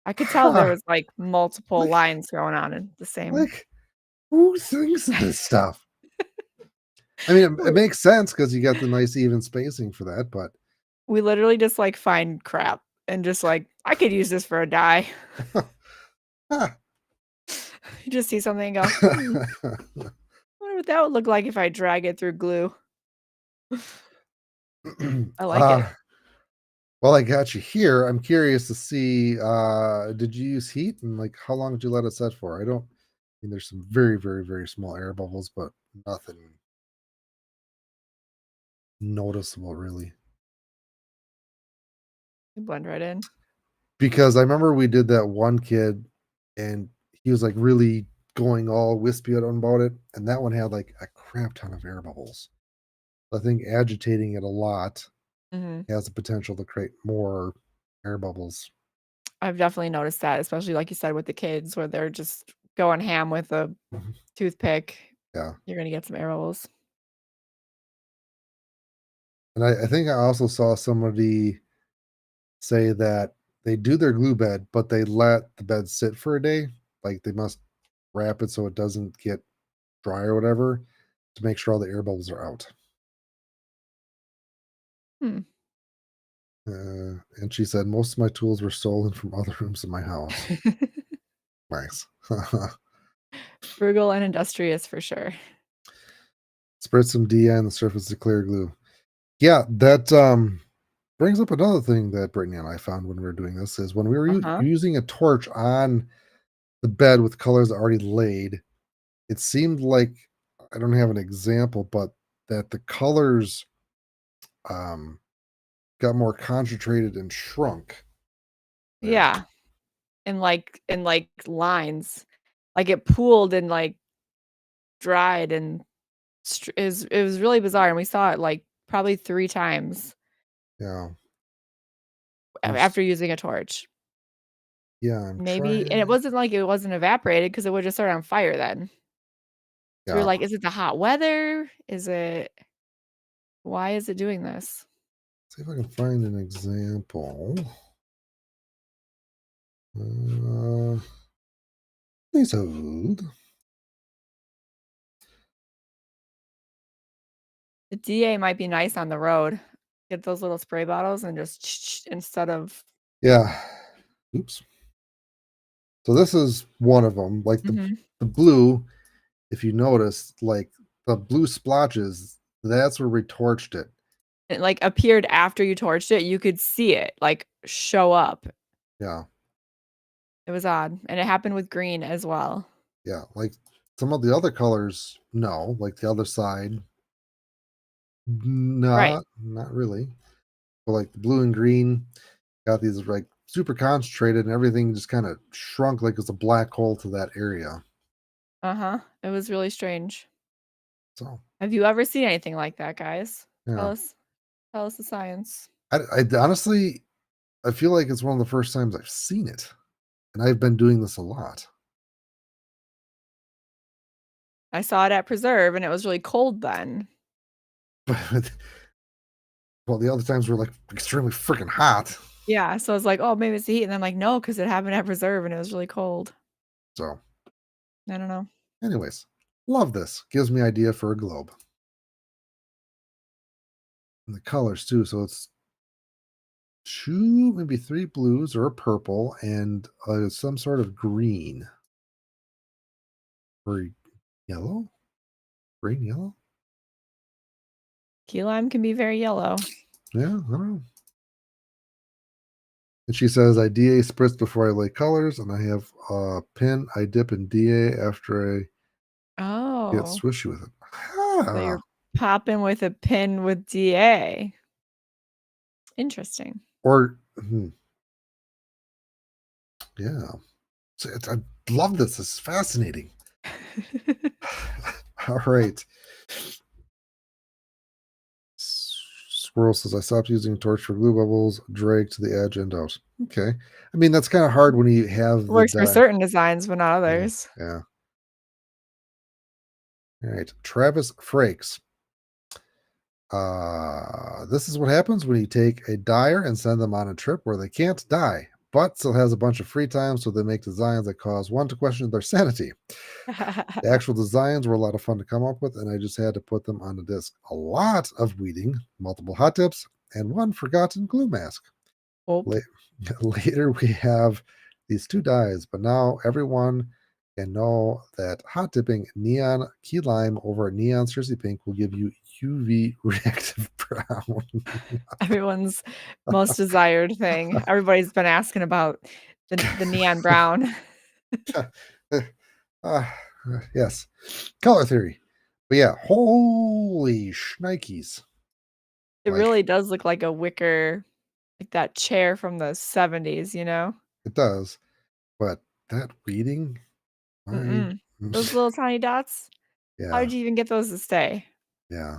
I could tell there ha, was, like, multiple like lines going on in the same like who thinks of this stuff? I mean, it we makes sense because you got the nice even spacing for that, but we literally just, like, find crap and just, like, "I could use this for a dye." ah. You just see something and go, "Hmm, I wonder what that would look like if I drag it through glue." I like it. uh, well, I got you here. I'm curious to see. Did you use heat and like how long did you let it set for? I don't. I mean, there's some very, very, very small air bubbles, but nothing noticeable really. You blend right in. Because I remember we did that one kid, and he was like really going all wispy about it, and that one had like a crap ton of air bubbles. I think agitating it a lot Mhm. has the potential to create more air bubbles. I've definitely noticed that, especially like you said with the kids where they're just going ham with a Mhm. toothpick. Yeah. You're gonna get some air bubbles. And I think I also saw somebody say that they do their glue bed, but they let the bed sit for a day. Like they must wrap it so it doesn't get dry or whatever to make sure all the air bubbles are out. Hmm. And she said, most of my tools were stolen from other rooms in my house. Nice. Frugal and industrious for sure. Spread some DI on the surface to clear glue. Yeah, that brings up another thing that Brittany and I found when we were doing this is when we were Uh-huh. using a torch on the bed with colors already laid, it seemed like I don't have an example, but that the colors um, got more concentrated and shrunk there. Yeah. In like lines. Like it pooled and like dried and it was really bizarre and we saw it like probably 3 times Yeah, after using a torch. Yeah, I'm Maybe and it trying. wasn't like it wasn't evaporated because it would just start on fire then. So we're Yeah. like, "Is it the hot weather? Is it why is it doing this?" See if I can find an example. Uh, please hold. The DA might be nice on the road. Get those little spray bottles and just instead of Yeah. Oops. So this is one of them. Like mhm. the blue, if you notice, like the blue splotches, that's where we torched it. It, like, appeared after you torched it, you could see it, like, show up. Yeah. It was odd, and it happened with green as well. Yeah. Like some of the other colors, no. Like the other side, Right. not really. But like the blue and green got these like super concentrated and everything just kind of shrunk like it's a black hole to that area. Uh-huh. It was really strange. So Have you ever seen anything like that, guys? Tell yeah. us tell us the science. I honestly I feel like it's one of the first times I've seen it. And I've been doing this a lot. I saw it at Preserve, and it was really cold then. But well, the other times were like extremely freaking hot. Yeah, so I was like, "Oh, maybe it's the heat," and I'm like, "No, because it happened at Preserve, and it was really cold." So I don't know. anyways, love this. Gives me idea for a globe. And the colors too. So it's two, maybe three blues or a purple and some sort of green or yellow, green, yellow. Key lime can be very yellow. Yeah, I don't know. And she says, I DA spritz before I lay colors, and I have a pin I dip in DA after I get Oh, swishy with it. so Ah, you're popping with a pin with DA. Interesting. or, yeah. I love this. This is fascinating. All right. Squirrel says, I stopped using a torch for glue bubbles, drag to the edge and out. Okay. I mean, that's kind of hard when you have the Works for dye. certain designs, but not Yeah. others. Yeah. All right. Travis Frakes. This is what happens when you take a dyer and send them on a trip where they can't dye, but still has a bunch of free time, so they make designs that cause one to question their sanity. The actual designs were a lot of fun to come up with, and I just had to put them on the disc. A lot of weeding, multiple hot tips, and one forgotten glue mask. Oop. La- Later, we have these two dyes, but now everyone can know that hot dipping neon key lime over neon Cersei pink will give you UV reactive brown. Everyone's most desired thing. Everybody's been asking about the neon brown. Ah, yes, color theory. But yeah, holy shnikes. It Like, really does look like a wicker like that chair from the '70s, you know? it does. But that reading, my Mm-mm. Those little tiny dots, how yeah, did you even get those to stay? yeah.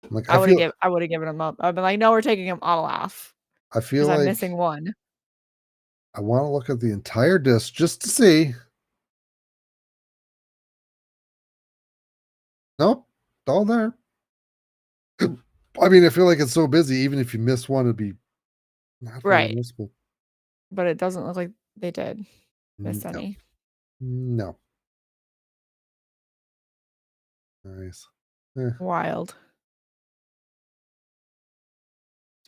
Like I feel I would've given them up. I've been like, "No, we're taking them all off I feel because 'cause I'm like missing one." I want to look at the entire disc just to see. Nope, it's all there. I mean, I feel like it's so busy, even if you miss one, it'd be not very Right, noticeable. but it doesn't look like they did miss No, any. no. Nice. Eh, Wild.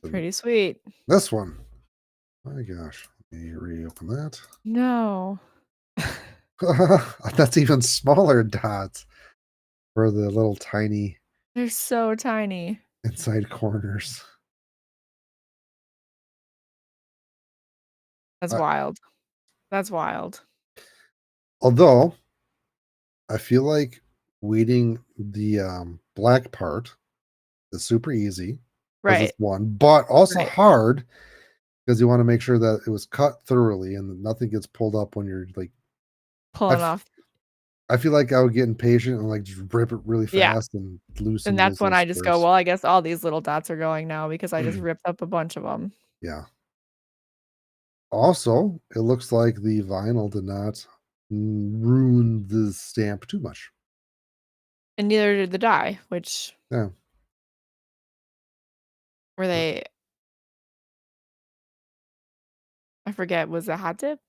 so Pretty sweet. this one. My gosh. Let me reopen that. No. That's even smaller dots for the little tiny They're so tiny. inside corners. That's Uh, wild. That's wild. although I feel like weeding the black part is super easy because Right, it's one, but also right. hard because you want to make sure that it was cut thoroughly and that nothing gets pulled up when you're like. I, Pulling f- off I feel like I would get impatient and like just rip it really yeah, fast and and loosen that's those when little I just go, squares. "Well, I guess all these little dots are going now because I just ripped up a bunch of them." Yeah. Also, it looks like the vinyl did not ruin the stamp too much. And neither did the dye, which Yeah. were uh, they I forget, was it hot dip? uh,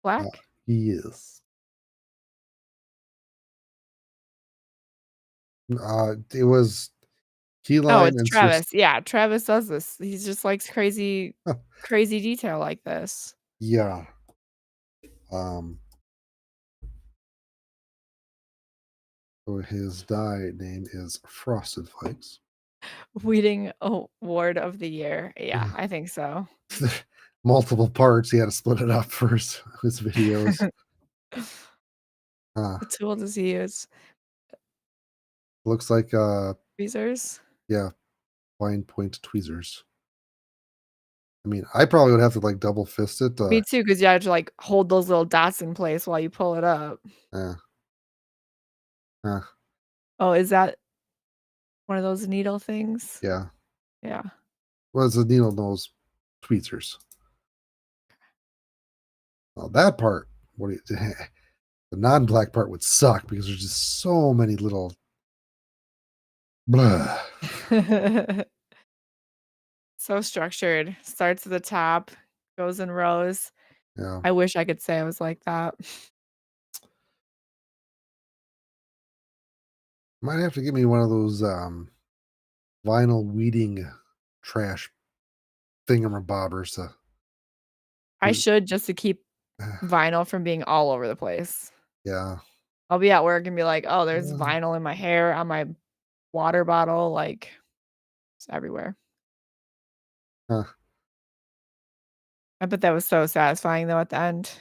Black? yes. It was key Oh, lime it's and Swiss. Travis. Yeah, Travis does this. He just likes crazy detail like this. Yeah. Um, so his dye name is Frosted Flakes. Weeding award of the year. Yeah, I think so. Multiple parts. He had to split it up for his videos. Uh, What tool does he use? looks like Tweezers? yeah, fine point tweezers. I mean, I probably would have to like double fist it. Me too, because you have to, like, hold those little dots in place while you pull it up. Uh, uh, Oh, is that one of those needle things? yeah. Yeah. Well, it's a needle nose tweezers. Well, that part, what do you, the non-black part would suck because there's just so many little blah. So structured. Starts at the top, goes in rows. Yeah. I wish I could say I was like that. Might have to give me one of those vinyl weeding trash thingamabobbers to I should just to keep vinyl from being all over the place. yeah. I'll be at work and be like, "Oh, there's Uh, vinyl in my hair, on my water bottle," like, it's everywhere. huh. I bet that was so satisfying though at the end.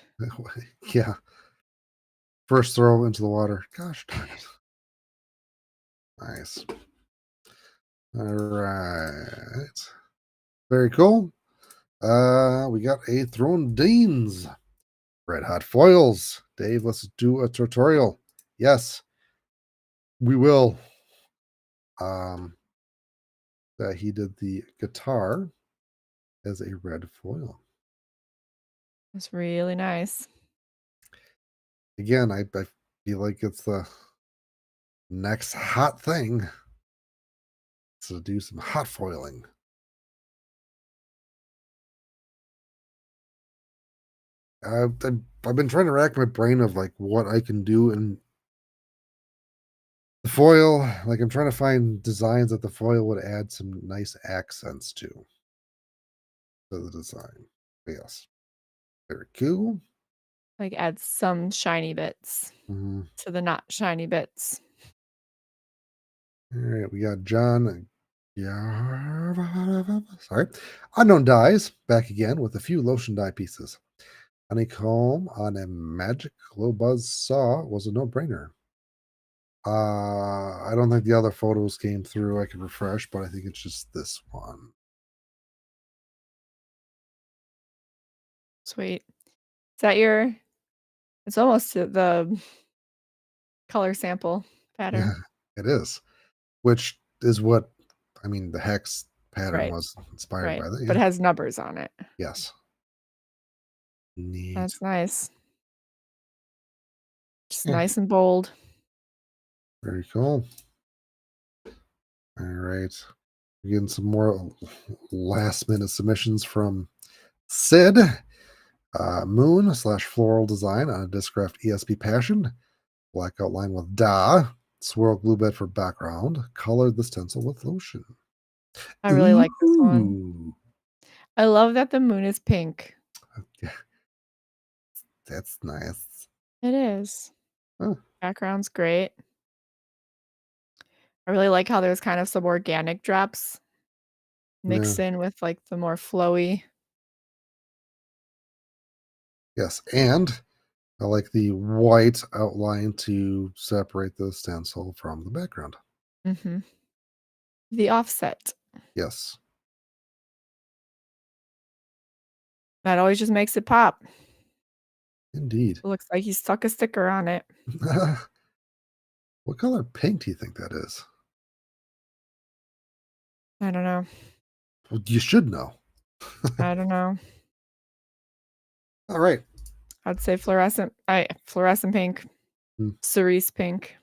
Yeah. First throw into the water. Gosh darn it. Nice. All right. Very cool. We got a Throne Deans. Red hot foils. Dave, let's do a tutorial. Yes, we will. Um, that he did the guitar as a red foil. It's really nice. Again, I feel like it's the next hot thing to do some hot foiling. I've been trying to rack my brain of like what I can do in the foil. Like I'm trying to find designs that the foil would add some nice accents to the design. Yes, very cool. Like, add some shiny bits Mhm. to the not shiny bits. All right, we got John. Yeah, sorry. Unknown Dyes back again with a few lotion dye pieces. Honeycomb on a magic glow buzz saw was a no-brainer. I don't think the other photos came through. I could refresh, but I think it's just this one. Sweet. Is that your it's almost the color sample Yeah, pattern. it is. Which is what I mean, the hex pattern Right, was inspired right, by that. but Yeah. it has numbers on it. Yes. Neat. That's nice. Just Yeah. nice and bold. Very cool. All right. We're getting some more last minute submissions from Sid. Moon slash floral design on a Discraft ESP Passion. Black outline with Da. Swirl glue bed for background. Colored the stencil with lotion. I really like this one. Ooh. I love that the moon is pink. Yeah, that's nice. It is. Huh. Background's great. I really like how there's kind of some organic drops Yeah. mixed in with, like, the more flowy. Yes. And I like the white outline to separate the stencil from the background. Mhm. The offset. Yes. That always just makes it pop. Indeed. It looks like he stuck a sticker on it. What color pink do you think that is? I don't know. Well, you should know. I don't know. All right. I'd say fluorescent pink, Mm, cerise pink.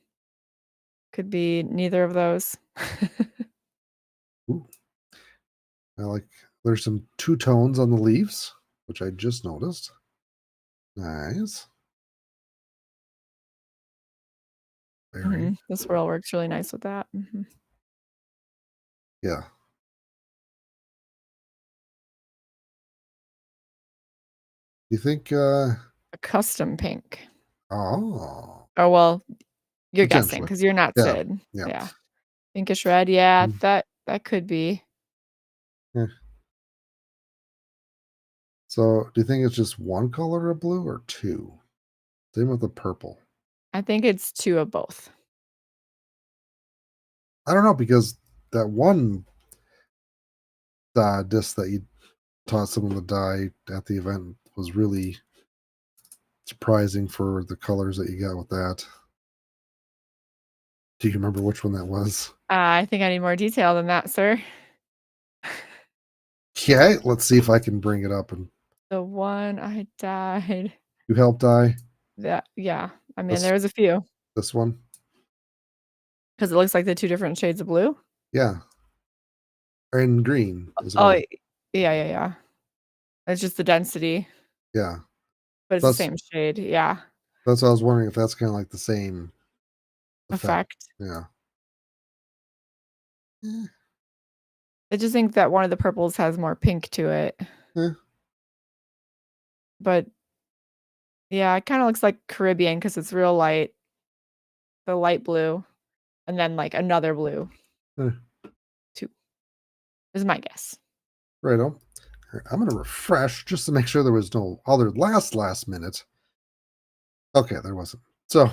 Could be neither of those. ooh, I like there's some two tones on the leaves, which I just noticed. Nice. Very The cool. swirl works really nice with that. Yeah. You think A custom pink. oh, Oh, well, you're guessing potentially. because 'cause you're not Yeah. Sid. Yeah. Yeah. Pinkish red, yeah, Mm, that could be. yeah. So, do you think it's just one color of blue or two? Same with the purple. I think it's 2 of both. I don't know because that one disc that you taught someone to dye at the event was really surprising for the colors that you got with that. Do you remember which one that was? I think I need more detail than that, sir. Okay, let's see if I can bring it up and The one I dyed you help dye that yeah, I mean, this there was a few this one. because it looks like the 2 different shades of blue. Yeah, and green as Oh, well. yeah. It's just the density, Yeah, but it's the that's same shade, yeah, that's what I was wondering if that's kind of like the same effect. effect. Yeah. Eh, I just think that one of the purples has more pink to it, eh, but yeah, it kinda looks like Caribbean because it's real light, the light blue, and then, like, another blue eh. too, is my guess. Right on. Here, I'm gonna refresh just to make sure there was no other last minute. Okay, there wasn't. So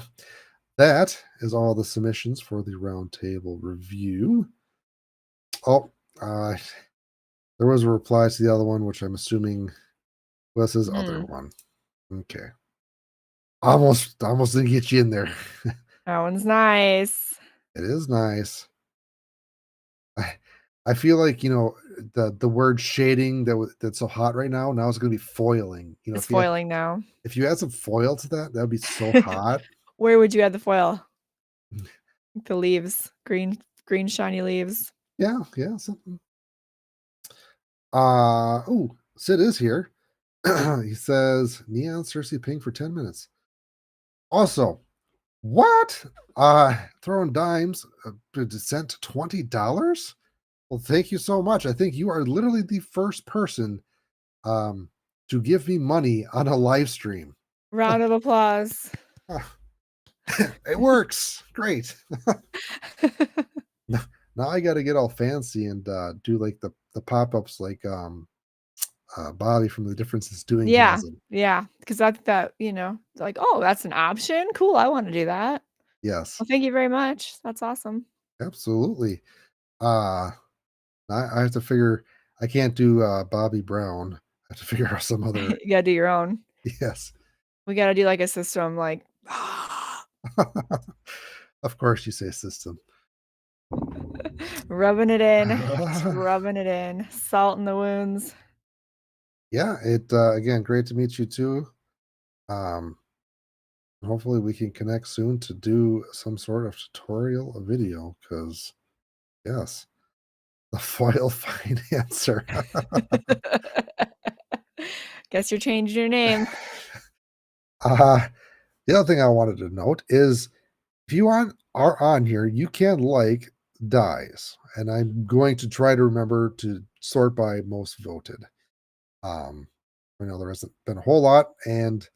that is all the submissions for the roundtable review. Oh, uh, there was a reply to the other one, which I'm assuming was his other Mhm. one. Okay. Almost didn't get you in there. That one's nice. It is nice. I I feel like, the word shading that's so hot right now, now it's gonna be foiling. It's foiling now. If you add some foil to that, that would be so hot. Where would you add the foil? The leaves, green shiny leaves. Yeah, yeah, something. Oh, Sid is here. He says neon Cersei pink for 10 minutes. Also, what? Throwing dimes to descent to $20? Well, thank you so much. I think you are literally the first person um to give me money on a live stream. Round of applause. It works. Great. Now now I gotta get all fancy and do like the pop-ups like Bobby from The Difference is Doing Yeah, Gasm. yeah, 'cause that, like, "Oh, that's an option? Cool, I wanna do that." Yes, Well, thank you very much. That's awesome. absolutely. Uh I have to figure I can't do Bobby Brown. I have to figure out some other You gotta do your own. yes. We gotta do, like, a system, like, Of course you say system. rubbing it in, just rubbing it in, salt in the wounds. Yeah, it again great to meet you too. Um hopefully we can connect soon to do some sort of tutorial video because yes, the foil financer. Guess you're changing your name. uh the other thing I wanted to note is if you are on here, you can like dies, and I'm going to try to remember to sort by most voted. Um, I know there hasn't been a whole lot, and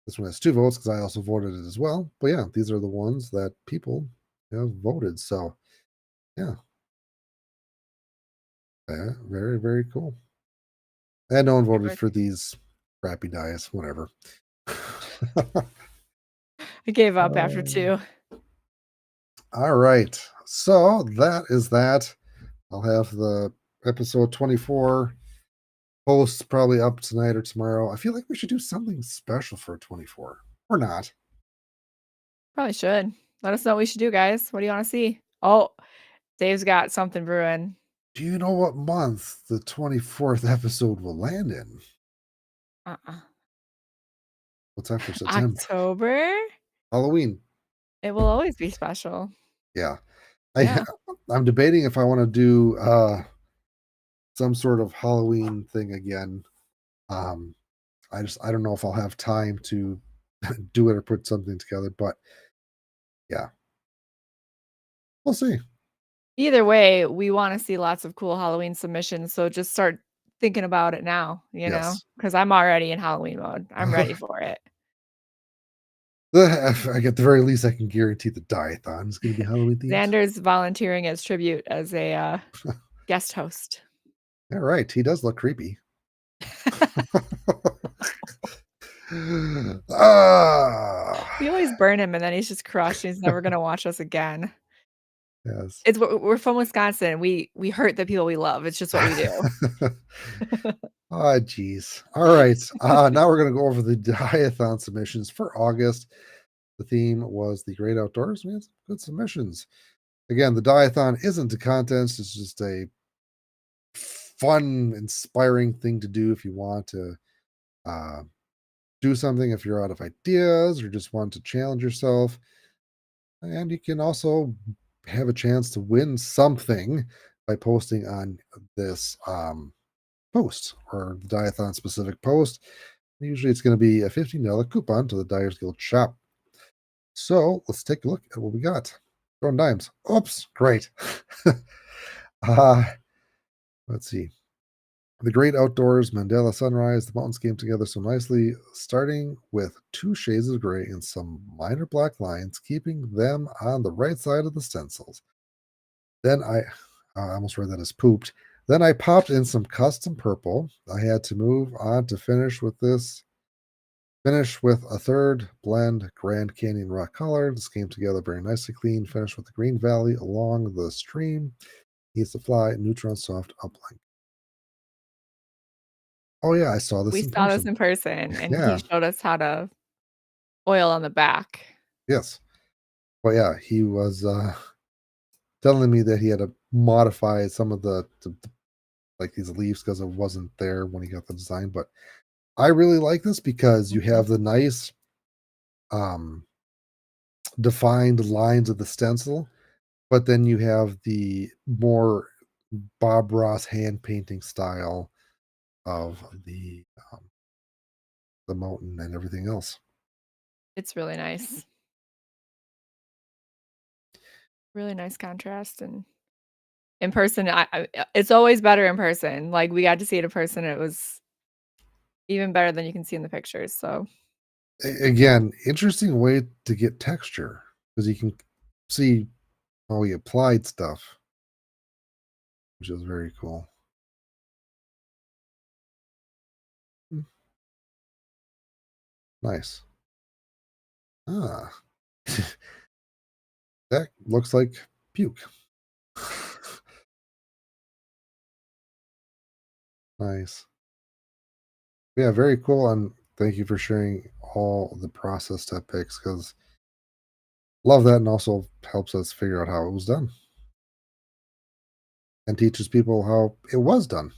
this one has 2 votes because I also voted it as well. But yeah, these are the ones that people have voted. So yeah, very very cool. And no one Good voted work. for these crappy dies. Whatever. I gave up after Um, 2. all right, so that is that. I'll have the episode 24 posts probably up tonight or tomorrow. I feel like we should do something special for 24 or not. Probably should. Let us know what we should do, guys. What do you wanna see? Oh, Dave's got something brewing. Do you know what month the 24th episode will land in? Uh-uh. What's after September? October? Halloween. It will always be special. Yeah. I Yeah. I'm debating if I wanna do, some sort of Halloween thing again. Um, I don't know if I'll have time to do it or put something together, but yeah, we'll see. Either way, we wanna see lots of cool Halloween submissions, so just start thinking about it now, you know, Yes. because 'Cause I'm already in Halloween mode. I'm ready for it. At the very least, I can guarantee the Dye-a-Thon is gonna be Halloween themed. Xander's volunteering as tribute as a, guest host. Alright, he does look creepy. We Ah, always burn him, and then he's just crushed, and he's never gonna watch us again. yes. It's we're from Wisconsin. We hurt the people we love. It's just what we do. Ah, geez. Alright, now we're gonna go over the Dye-a-Thon submissions for August. The theme was the great outdoors. We had some good submissions. Again, the Dye-a-Thon isn't a contest, it's just a fun, inspiring thing to do if you want to, uh, do something, if you're out of ideas or just want to challenge yourself. And you can also have a chance to win something by posting on this post or the Diathon specific post. Usually it's going to be a $15 coupon to the Dyers Guild shop. So let's take a look at what we got. Throwing dimes. Oops, great. uh, let's see. The great outdoors, Mandela sunrise, the mountains came together so nicely, starting with two shades of gray and some minor black lines, keeping them on the right side of the stencils. Then I almost read that as pooped. Then I popped in some custom purple. I had to move on to finish with a third blend Grand Canyon rock color. This came together very nicely clean. Finished with the green valley along the stream. Needs to fly neutron soft uplink. Oh yeah, I saw this We in saw this person. in person, and he Yeah. showed us how to oil on the back. Yes. Well, yeah, he was telling me that he had to modify some of like these leaves because it wasn't there when he got the design. But I really like this because you Mhm. have the nice um defined lines of the stencil, but then you have the more Bob Ross hand painting style of um, the mountain and everything else. It's really nice. Really nice contrast, and in person, it's always better in person. Like, we got to see it in person, it was even better than you can see in the pictures, so Again, interesting way to get texture because you can see how he applied stuff, which is very cool. Mm, nice. Ah, that looks like puke. Nice. Yeah, very cool. And thank you for sharing all the process step picks because love that and also helps us figure out how it was done and teaches people how it was done.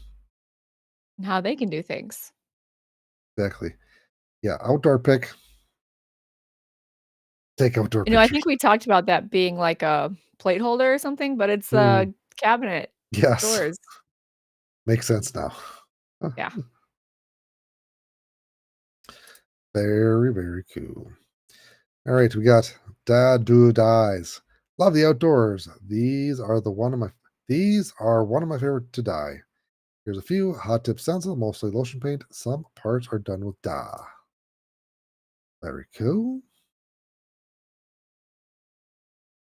and how they can do things. Exactly. Yeah, outdoor pick, take outdoor You know, I pictures. think we talked about that being like a plate holder or something, but it's Mm, a cabinet, yes, doors. makes sense now. Huh, Yeah. very, very cool. All right, we got Dad Do Dies. Love the outdoors. These are one of my favorite to dye. Here's a few hot tip stencil, mostly lotion paint. Some parts are done with dye. Very cool.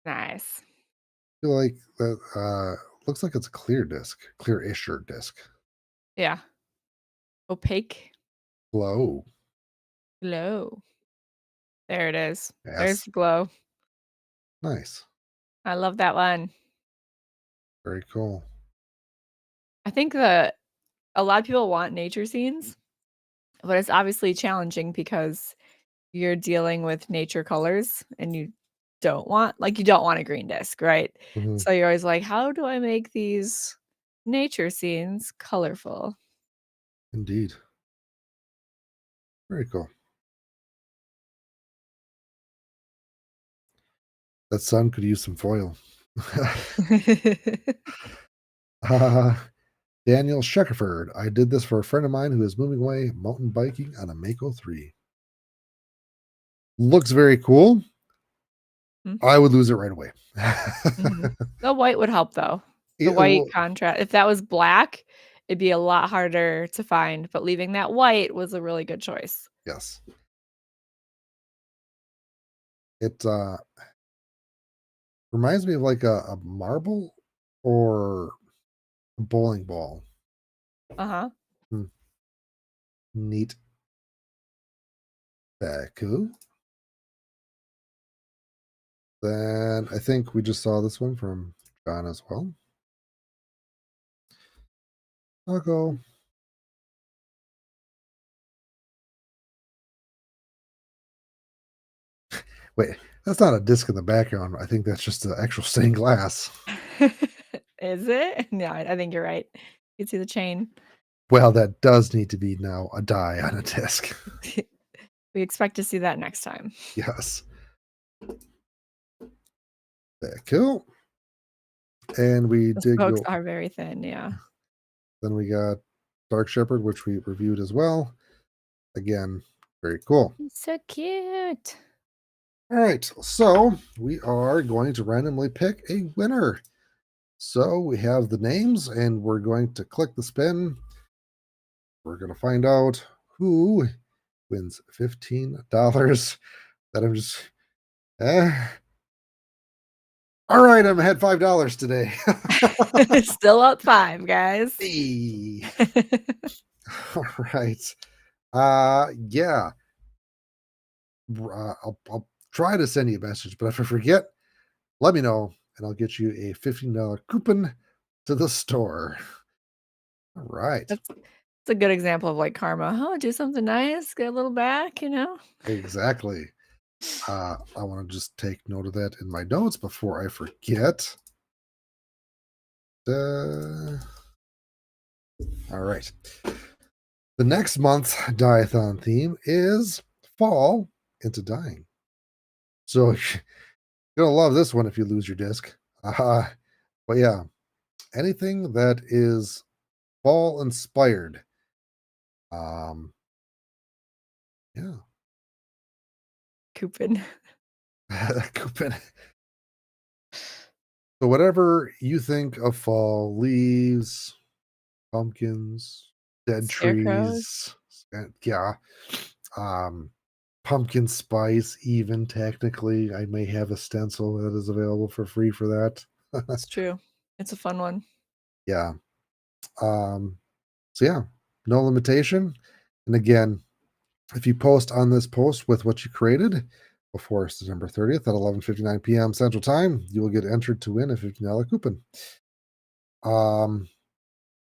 Nice. Feel like that looks like it's a clear disc, clear-isher disc. Yeah. Opaque Glow. glow. There it is. There's Yes. the glow. Nice. I love that one. Very cool. I think that a lot of people want nature scenes, but it's obviously challenging because you're dealing with nature colors and you don't want a green disc, right? Mhm. So you're always like, "How do I make these nature scenes colorful?" Indeed. Very cool. That sun could use some foil. uh, Daniel Shackerford. I did this for a friend of mine who is moving away mountain biking on a Mako 3. Looks very cool. Mm, I would lose it right away. mhm. The white would help, though. The white Well, contrast if that was black, it'd be a lot harder to find, but leaving that white was a really good choice. yes. It reminds me of like a marble or a bowling ball. Uh-huh. Hmm, neat. That cool. Then I think we just saw this one from John as well. I'll go. Wait, that's not a disc in the background. I think that's just the actual stained glass. Is it? Yeah, I think you're right. You can see the chain. Well, that does need to be now a die on a disc. We expect to see that next time. Yes. That cool. And we The did spokes go. are very thin, yeah. Then we got Dark Shepherd, which we reviewed as well. Again, very cool. So cute. All right, so we are going to randomly pick a winner. So we have the names, and we're going to click the spin. We're going to find out who wins $15. That I'm just, eh. All right, I'm ahead $5 today. Still up 5, guys. Hey. All right. Yeah. I'll try to send you a message, but if I forget, let me know, and I'll get you a $15 coupon to the store. All right. That's a good example of, like, karma. Oh, do something nice, get a little back, you know? Exactly. I want to just take note of that in my notes before I forget. Uh, all right. The next month's Dye-a-Thon theme is fall into dyeing. So you're gonna love this one if you lose your disc. But yeah, anything that is fall inspired. Um, yeah, Coupon. coupon. So whatever you think of fall, leaves, pumpkins, dead Scarecrows. trees, yeah, um, pumpkin spice. Even technically, I may have a stencil that is available for free for that. It's true. It's a fun one. Yeah. Um, so yeah, no limitation. And again, if you post on this post with what you created before September 30th at 11:59 p.m. Central Time, you will get entered to win a $15 coupon. Um,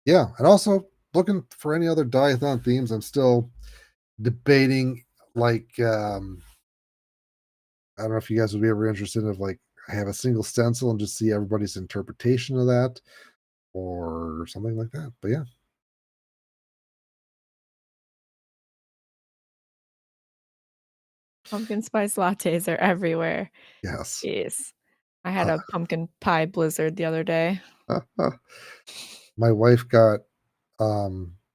yeah, and also looking for any other Dye-a-Thon themes. I'm still debating, like, I don't know if you guys would be ever interested in, like, I have a single stencil and just see everybody's interpretation of that or something like that. But yeah, Pumpkin spice lattes are everywhere. yes. Jeez. I had Uh, a pumpkin pie blizzard the other day. my wife got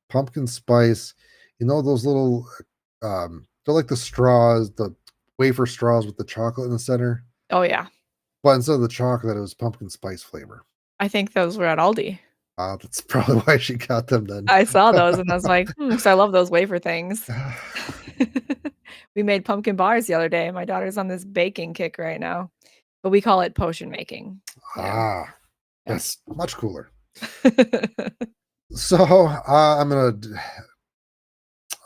pumpkin spice, those little they're like the straws, the wafer straws with the chocolate in the center. Oh, yeah. But instead of the chocolate, it was pumpkin spice flavor. I think those were at Aldi. That's probably why she got them then. I saw those and I was like, "Hmm," 'cause I love those wafer things. We made pumpkin bars the other day. My daughter's on this baking kick right now, but we call it potion making. Yeah, Ah, yeah. that's much cooler. So I'm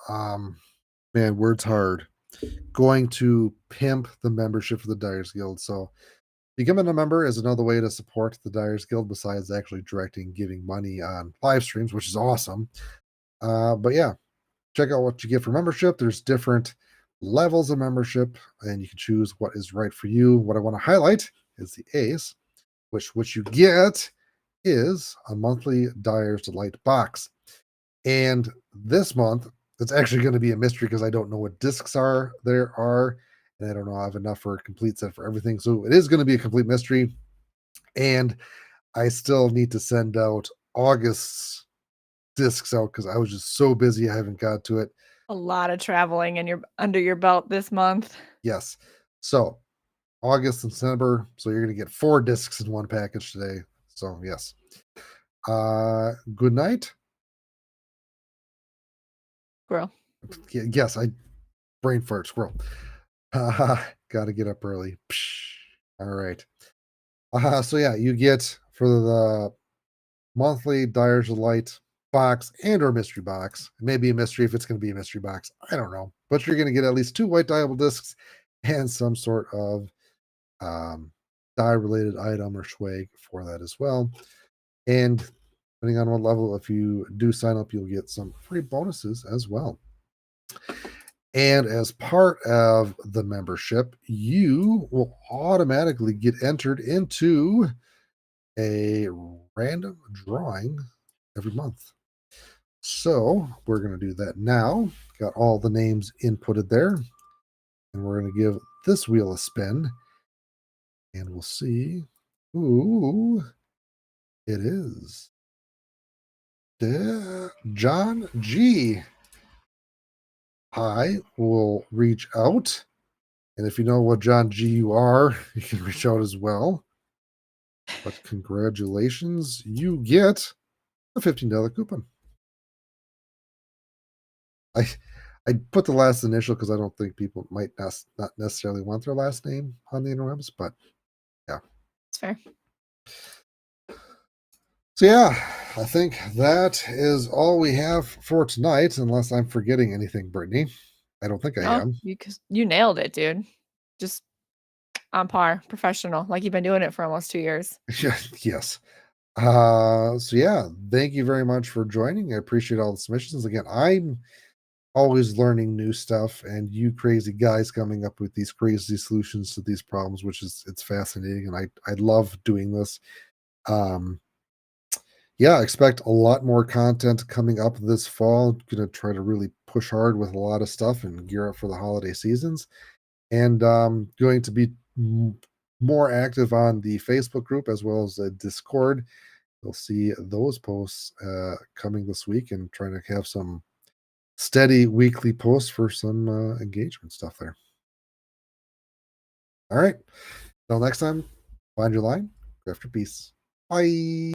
um man, words hard. Going to pimp the membership for the Dyers Guild. So becoming a member is another way to support the Dyers Guild besides actually directing giving money on live streams, which is awesome. But yeah, check out what you get for membership. There's different levels of membership, and you can choose what is right for you. What I want to highlight is the Ace, which what you get is a monthly Dyer's Delight box. And this month, it's actually going to be a mystery because I don't know what discs are there are, and I don't know I have enough for a complete set for everything. So it is going to be a complete mystery, and I still need to send out August's discs out because I was just so busy I haven't got to it. A lot of traveling and you're under your belt this month. Yes. So August and September. So you're gonna get 4 discs in one package today. So yes. Good night. Squirrel. Yes, I brain fart squirrel. Gotta get up early. Psh. All right. So yeah, you get for the monthly Dyers of Light box and or mystery box. It may be a mystery if it's going to be a mystery box. I don't know. But you're going to get at least 2 white dyeable discs and some sort of dye related item or swag for that as well. And depending on what level, if you do sign up, you'll get some free bonuses as well. And as part of the membership, you will automatically get entered into a random drawing every month. So we're going to do that now. Got all the names inputted there. And we're going to give this wheel a spin. And we'll see who it is. John G. I will reach out. And if you know what John G you are, you can reach out as well. But congratulations, you get a $15 coupon. I I put the last initial because I don't think people might not necessarily want their last name on the interwebs, but yeah. It's fair. So yeah, I think that is all we have for tonight, unless I'm forgetting anything, Brittany. I don't think I No, am. you nailed it, dude. Just on par, professional, like you've been doing it for almost 2 years. Yes. So yeah, thank you very much for joining. I appreciate all the submissions. Again, I'm always learning new stuff, and you crazy guys coming up with these crazy solutions to these problems, which is it's fascinating, and I love doing this. Um, yeah, I expect a lot more content coming up this fall. Gonna try to really push hard with a lot of stuff and gear up for the holiday seasons, and going to be more active on the Facebook group as well as the Discord. You'll see those posts coming this week, and trying to have some steady weekly posts for some engagement stuff there. All right. Till next time, find your line, craft your piece. Bye.